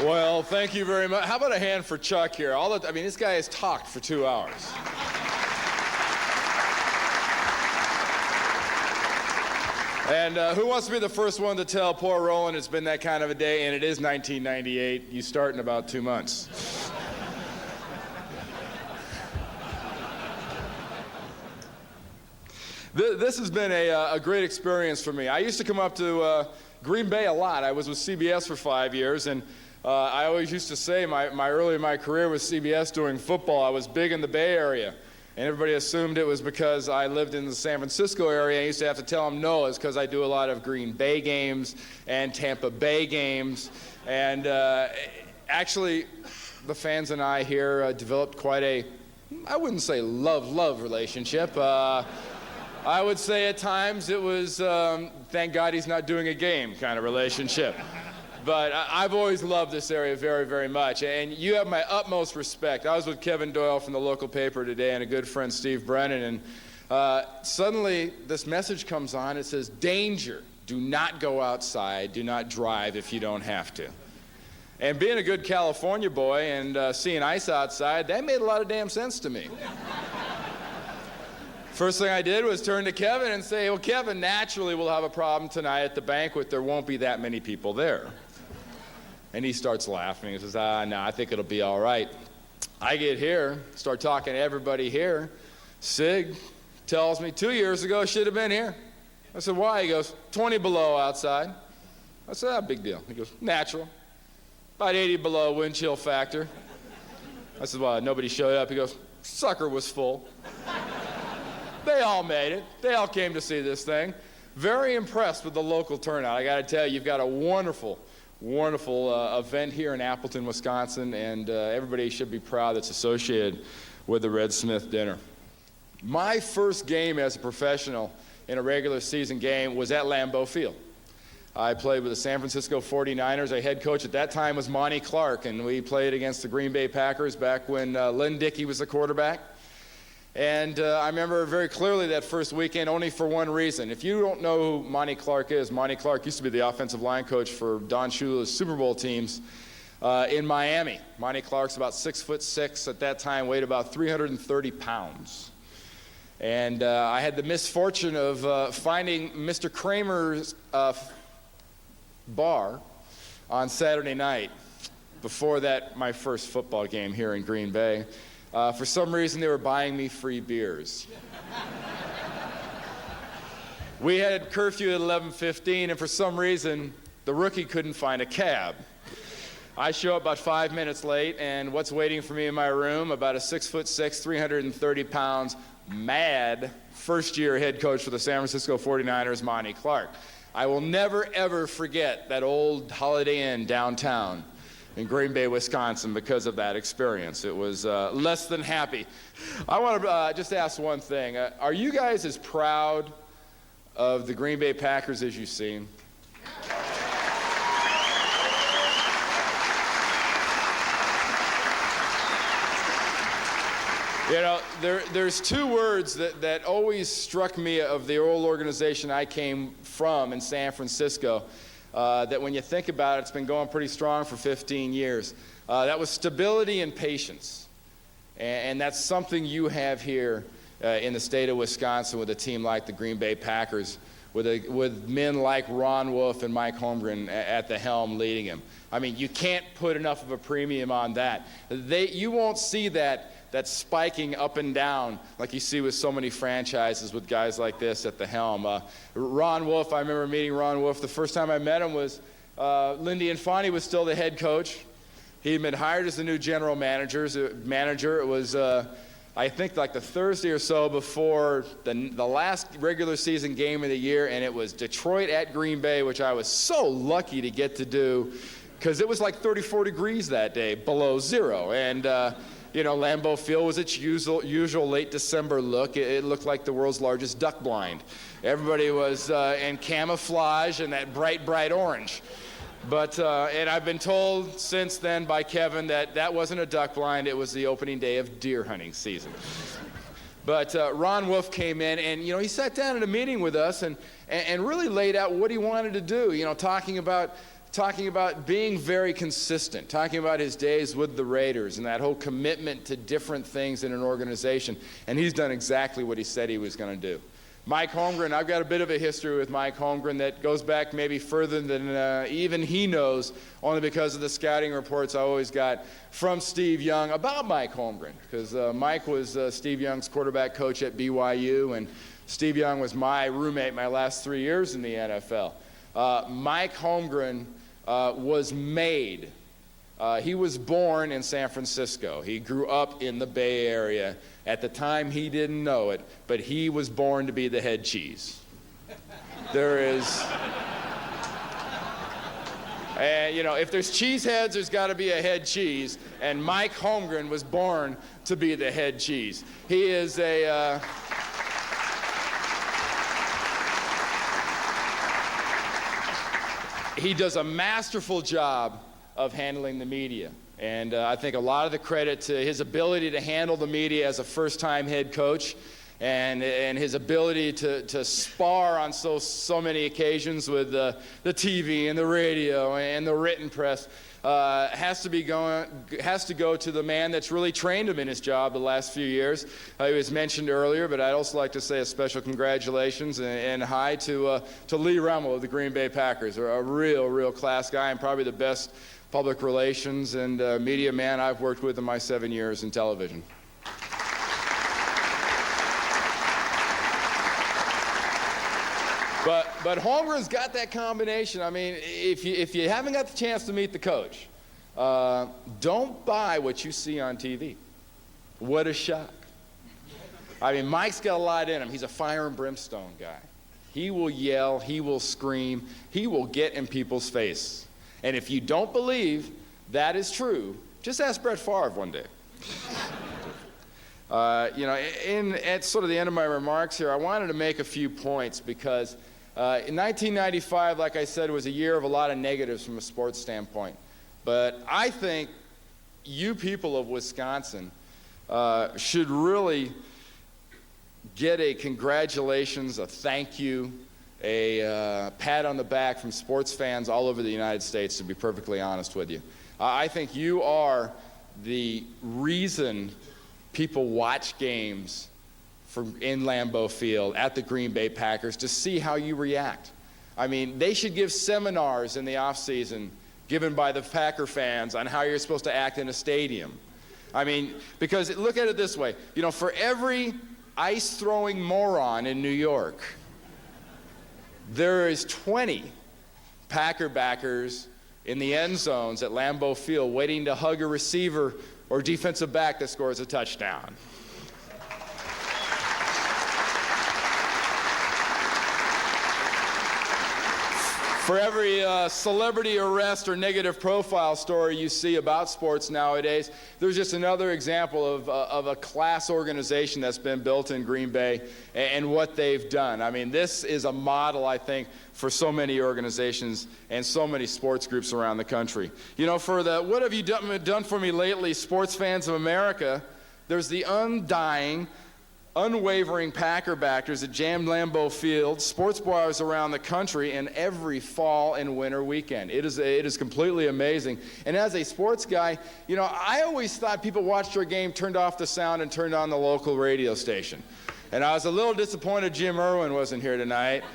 Well, thank you very much. How about a hand for Chuck here? This guy has talked for 2 hours. And who wants to be the first one to tell poor Roland it's been that kind of a day, and it is 1998. You start in about 2 months. This has been a great experience for me. I used to come up to Green Bay a lot. I was with CBS for 5 years, and I always used to say early in my career with CBS doing football, I was big in the Bay Area. And everybody assumed it was because I lived in the San Francisco area. I used to have to tell them, no, it's because I do a lot of Green Bay games and Tampa Bay games. And actually, the fans and I here developed quite I wouldn't say love relationship. I would say at times it was, thank God he's not doing a game kind of relationship. But I've always loved this area very, very much. And you have my utmost respect. I was with Kevin Doyle from the local paper today and a good friend, Steve Brennan. And suddenly this message comes on. It says, danger. Do not go outside. Do not drive if you don't have to. And being a good California boy and seeing ice outside, that made a lot of damn sense to me. First thing I did was turn to Kevin and say, well, Kevin, naturally we'll have a problem tonight at the banquet. There won't be that many people there. And he starts laughing. He says, no, I think it'll be all right. I get here, start talking to everybody here. Sig tells me 2 years ago I should have been here. I said, why? He goes, 20 below outside. I said, big deal. He goes, natural. About 80 below wind chill factor. I said, well, nobody showed up. He goes, sucker was full. They all made it. They all came to see this thing. Very impressed with the local turnout. I got to tell you, you've got a wonderful event here in Appleton, Wisconsin, and everybody should be proud that's associated with the Red Smith dinner. My first game as a professional in a regular season game was at Lambeau Field. I played with the San Francisco 49ers. Our head coach at that time was Monty Clark, and we played against the Green Bay Packers back when Lynn Dickey was the quarterback. And I remember very clearly that first weekend only for one reason. If you don't know who Monty Clark is, Monty Clark used to be the offensive line coach for Don Shula's Super Bowl teams in Miami. Monty Clark's about 6'6", at that time, weighed about 330 pounds. And I had the misfortune of finding Mr. Kramer's bar on Saturday night before that, my first football game here in Green Bay. For some reason, they were buying me free beers. We had curfew at 11:15, and for some reason, the rookie couldn't find a cab. I show up about 5 minutes late, and what's waiting for me in my room? About a 6'6", 330 pounds, mad first-year head coach for the San Francisco 49ers, Monty Clark. I will never, ever forget that old Holiday Inn downtown in Green Bay, Wisconsin, because of that experience. It was less than happy. I want to just ask one thing. Are you guys as proud of the Green Bay Packers as you seem? You know, there's two words that always struck me of the old organization I came from in San Francisco, that when you think about it, it's been going pretty strong for 15 years. That was stability and patience. And that's something you have here in the state of Wisconsin with a team like the Green Bay Packers, with men like Ron Wolf and Mike Holmgren at the helm leading him. I mean, you can't put enough of a premium on that. You won't see that spiking up and down like you see with so many franchises with guys like this at the helm. Ron Wolf, I remember meeting Ron Wolf. The first time I met him was Lindy Infante was still the head coach. He'd been hired as the new general manager. It was, I think, like the Thursday or so before the last regular season game of the year, and it was Detroit at Green Bay, which I was so lucky to get to do because it was like 34 degrees that day, below zero. And you know, Lambeau Field was its usual late December look. It looked like the world's largest duck blind. Everybody was in camouflage and that bright, bright orange. But, and I've been told since then by Kevin that wasn't a duck blind, it was the opening day of deer hunting season. But Ron Wolf came in and, you know, he sat down at a meeting with us and really laid out what he wanted to do, you know, talking about being very consistent, talking about his days with the Raiders and that whole commitment to different things in an organization. And he's done exactly what he said he was going to do. Mike Holmgren, I've got a bit of a history with Mike Holmgren that goes back maybe further than even he knows, only because of the scouting reports I always got from Steve Young about Mike Holmgren. Because Mike was Steve Young's quarterback coach at BYU, and Steve Young was my roommate my last 3 years in the NFL. Mike Holmgren was made. He was born in San Francisco. He grew up in the Bay Area. At the time, he didn't know it, but he was born to be the head cheese. There is, and you know, if there's cheese heads, there's got to be a head cheese, and Mike Holmgren was born to be the head cheese. He is a he does a masterful job of handling the media. And I think a lot of the credit to his ability to handle the media as a first-time head coach and his ability to spar on so many occasions with the TV and the radio and the written press has to go to the man that's really trained him in his job the last few years. He was mentioned earlier, but I'd also like to say a special congratulations and hi to Lee Rummel of the Green Bay Packers, a real class guy and probably the best public relations and media man I've worked with in my 7 years in television. But Holmgren's got that combination. I mean, if you haven't got the chance to meet the coach, don't buy what you see on TV. What a shock. I mean, Mike's got a lot in him. He's a fire and brimstone guy. He will yell, he will scream, he will get in people's face. And if you don't believe that is true, just ask Brett Favre one day. You know, at sort of the end of my remarks here, I wanted to make a few points because in 1995, like I said, was a year of a lot of negatives from a sports standpoint. But I think you people of Wisconsin should really get a congratulations, a thank you, a pat on the back from sports fans all over the United States, to be perfectly honest with you. I think you are the reason people watch games in Lambeau Field at the Green Bay Packers, to see how you react. I mean, they should give seminars in the offseason given by the Packer fans on how you're supposed to act in a stadium. I mean, because look at it this way, you know, for every ice-throwing moron in New York, there is 20 Packer backers in the end zones at Lambeau Field waiting to hug a receiver or defensive back that scores a touchdown. For every celebrity arrest or negative profile story you see about sports nowadays, there's just another example of a class organization that's been built in Green Bay and what they've done. I mean, this is a model, I think, for so many organizations and so many sports groups around the country. You know, for the what have you done for me lately, sports fans of America, there's the undying, unwavering Packer backers that jammed Lambeau Field, sports bars around the country, and every fall and winter weekend. It is completely amazing. And as a sports guy, you know, I always thought people watched our game, turned off the sound, and turned on the local radio station. And I was a little disappointed Jim Irwin wasn't here tonight,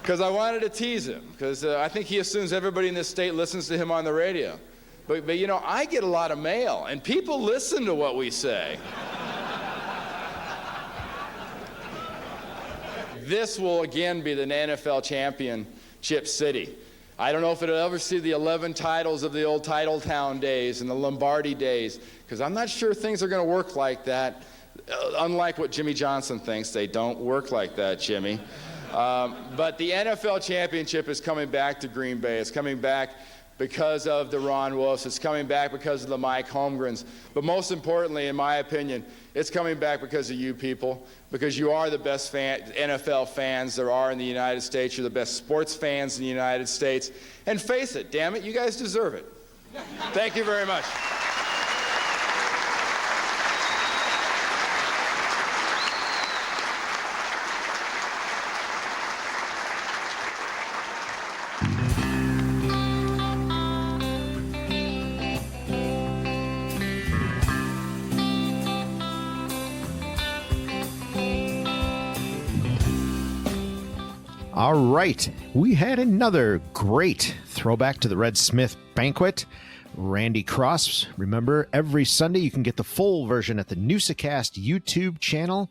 because I wanted to tease him, because I think he assumes everybody in this state listens to him on the radio. But you know, I get a lot of mail, and people listen to what we say. This will again be the NFL championship city. I don't know if it'll ever see the 11 titles of the old Titletown days and the Lombardi days, because I'm not sure things are going to work like that. Unlike what Jimmy Johnson thinks, they don't work like that, Jimmy. But the NFL championship is coming back to Green Bay. It's coming back because of the Ron Wolfs. It's coming back because of the Mike Holmgrens. But most importantly, in my opinion, it's coming back because of you people, because you are the best NFL fans there are in the United States. You're the best sports fans in the United States. And face it, damn it, you guys deserve it. Thank you very much. All right, we had another great throwback to the Red Smith Banquet. Randy Cross, remember, every Sunday you can get the full version at the Newsa-Cast YouTube channel,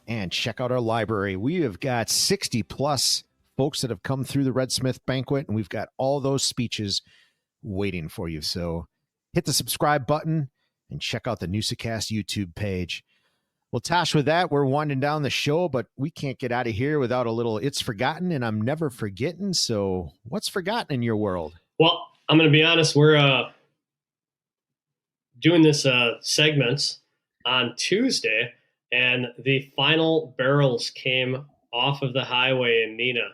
and check out our library. We have got 60 plus folks that have come through the Red Smith Banquet, and we've got all those speeches waiting for you. So hit the subscribe button and check out the Newsa-Cast YouTube page. Well, Tosh, with that, we're winding down the show, but we can't get out of here without a little It's Forgotten and I'm Never Forgetting. So what's forgotten in your world? Well, I'm going to be honest. We're doing this segments on Tuesday, and the final barrels came off of the highway in Neenah.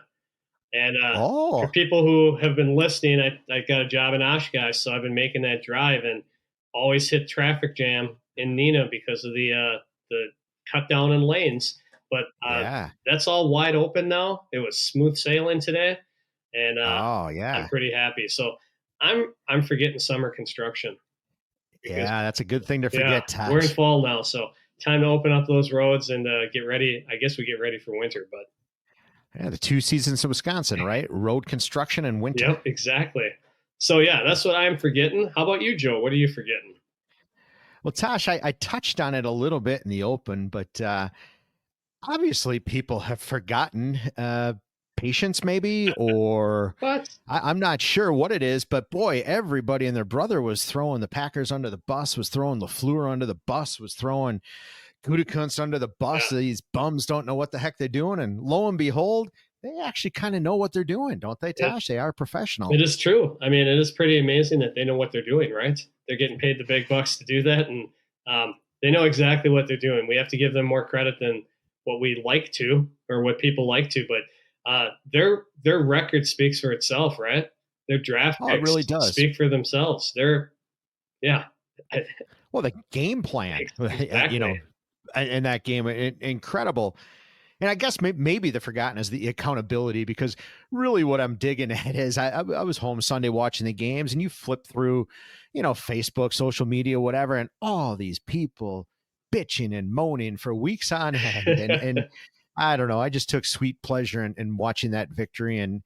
And for people who have been listening, I got a job in Oshkosh, so I've been making that drive and always hit traffic jam in Neenah because of the cut down in lanes, but that's all wide open now. It was smooth sailing today, and I'm pretty happy. So I'm forgetting summer construction. Yeah, that's a good thing to forget, Tosh. We're in fall now, so time to open up those roads and get ready. I guess we get ready for winter, but the two seasons of Wisconsin, right? Road construction and winter. Yep, exactly. So that's what I'm forgetting. How about you, Joe? What are you forgetting? Well, Tosh, I touched on it a little bit in the open, but obviously people have forgotten patience maybe, or I'm not sure what it is, but boy, everybody and their brother was throwing the Packers under the bus, was throwing LaFleur under the bus, was throwing Gutekunst under the bus. Yeah. These bums don't know what the heck they're doing. And lo and behold, they actually kind of know what they're doing, don't they, Tosh? They are professional. It is true. I mean, it is pretty amazing that they know what they're doing, right? They're getting paid the big bucks to do that, and they know exactly what they're doing. We have to give them more credit than what we like to, or what people like to, but their record speaks for itself, right? Their draft picks it really does speak for themselves. Well, the game plan, exactly. in that game. Incredible. And I guess maybe the forgotten is the accountability, because really what I'm digging at is I was home Sunday watching the games, and you flip through, Facebook, social media, whatever, and all these people bitching and moaning for weeks on end. And I don't know, I just took sweet pleasure in watching that victory. And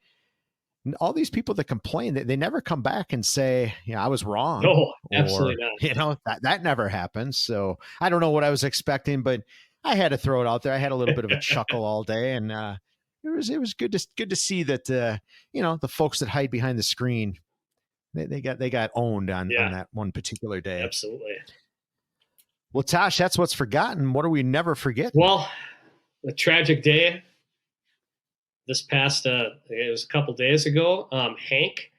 all these people that complain, they never come back and say, I was wrong. No, absolutely not. That never happens. So I don't know what I was expecting, but I had to throw it out there. I had a little bit of a chuckle all day, and it was good to see that the folks that hide behind the screen, they got owned on that one particular day. Absolutely. Well, Tosh, that's what's forgotten. What are we never forgetting? Well, a tragic day. This past it was a couple days ago. Hank,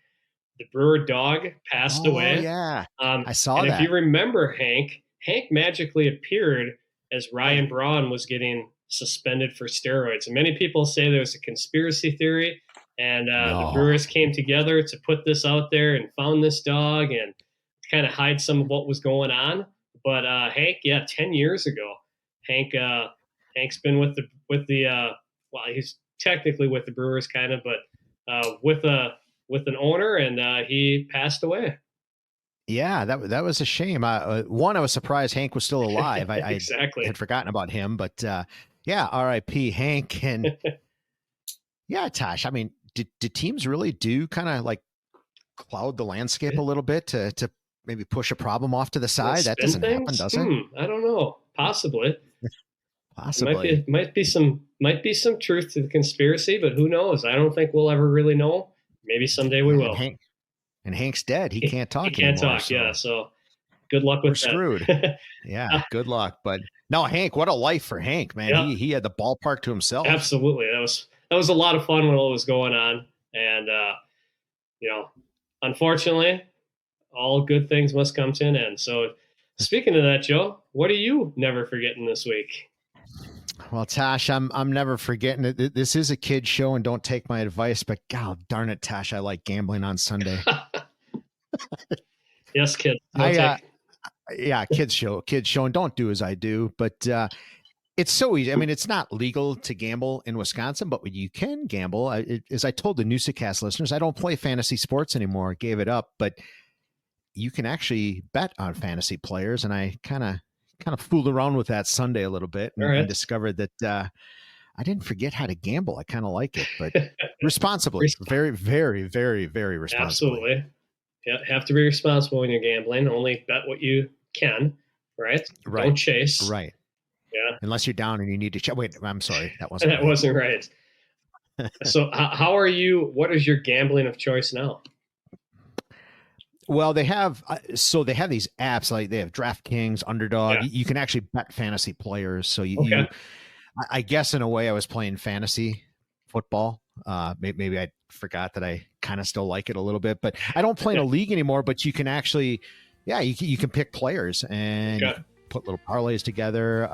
the Brewer dog, passed away. Yeah, I saw that. And if you remember Hank magically appeared as Ryan Braun was getting suspended for steroids. And many people say there was a conspiracy theory, and the Brewers came together to put this out there and found this dog and kind of hide some of what was going on. But Hank, 10 years ago, Hank's been with the he's technically with the Brewers kind of, but with an owner, and he passed away. Yeah, that was a shame. One, I was surprised Hank was still alive. I exactly had forgotten about him, but R.I.P. Hank. And Tosh, I mean, did teams really do kind of like cloud the landscape a little bit to maybe push a problem off to the side? That doesn't happen, does it? I don't know. Possibly. Possibly. Might be some truth to the conspiracy, but who knows? I don't think we'll ever really know. Maybe someday we will. And Hank's dead. He can't talk anymore. He can't talk, so. So good luck with that. We're screwed. Yeah, good luck. But no, Hank, what a life for Hank, man. Yeah. He had the ballpark to himself. Absolutely. That was a lot of fun when all was going on. And, unfortunately, all good things must come to an end. So speaking of that, Joe, what are you never forgetting this week? Well, Tosh, I'm never forgetting it. This is a kid's show, and don't take my advice, but God darn it, Tosh, I like gambling on Sunday. Yes, kid. Kids show, and don't do as I do. But it's so easy. I mean, it's not legal to gamble in Wisconsin, but you can gamble. As I told the Newsa-Cast listeners, I don't play fantasy sports anymore. I gave it up, but you can actually bet on fantasy players, and I kind of fooled around with that Sunday a little bit and discovered that I didn't forget how to gamble. I kind of like it, but responsibly, very, very, very, very responsibly. Absolutely. Yeah, have to be responsible when you're gambling. Only bet what you can, right? Don't chase. Right. Yeah. Unless you're down and you need to check. Wait, I'm sorry. That wasn't that wasn't right. So how are you? What is your gambling of choice now? Well, they have these apps, like they have DraftKings, Underdog. Yeah. You can actually bet fantasy players. So I guess in a way I was playing fantasy football. Maybe I forgot that I kind of still like it a little bit, but I don't play in a league anymore. But you can actually, you can pick players and you can put little parlays together.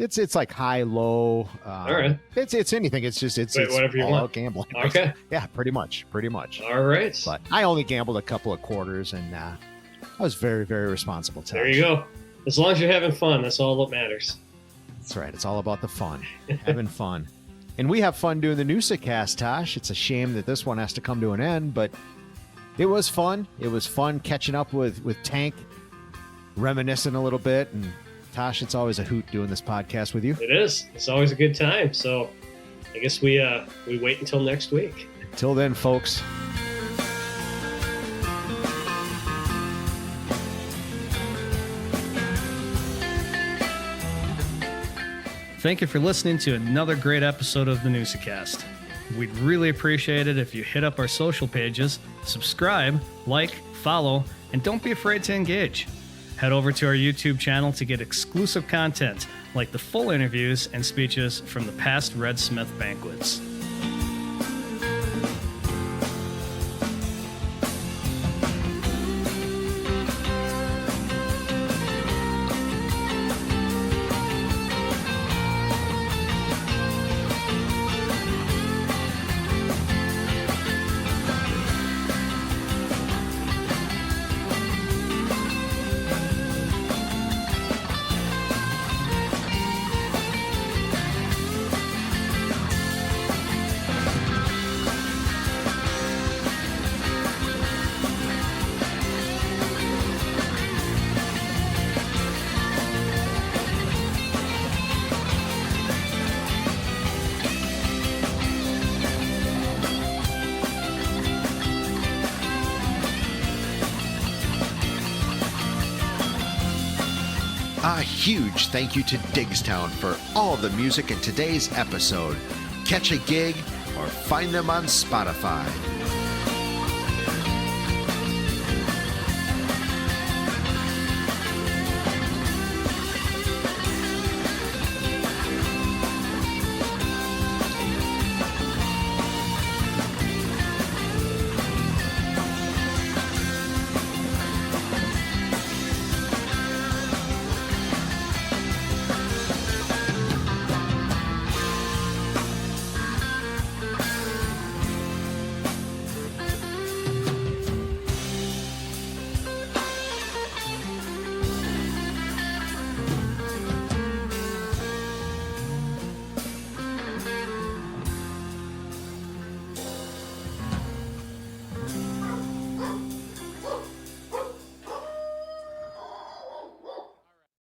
It's like high, low. All right. It's anything. It's whatever you want. Gambling. Okay. Yeah, pretty much. All right. But I only gambled a couple of quarters, and I was very, very responsible. Tosh. There you go. As long as you're having fun, that's all that matters. That's right. It's all about the fun, having fun. And we have fun doing the Newsa-Cast, Tosh. It's a shame that this one has to come to an end, but it was fun. It was fun catching up with Tank, reminiscing a little bit, and Tosh, it's always a hoot doing this podcast with you. It is. It's always a good time. So I guess we wait until next week. Until then, folks. Thank you for listening to another great episode of the Newsa-Cast. We'd really appreciate it if you hit up our social pages, subscribe, like, follow, and don't be afraid to engage. Head over to our YouTube channel to get exclusive content like the full interviews and speeches from the past Red Smith banquets. A huge thank you to Diggstown for all the music in today's episode. Catch a gig or find them on Spotify.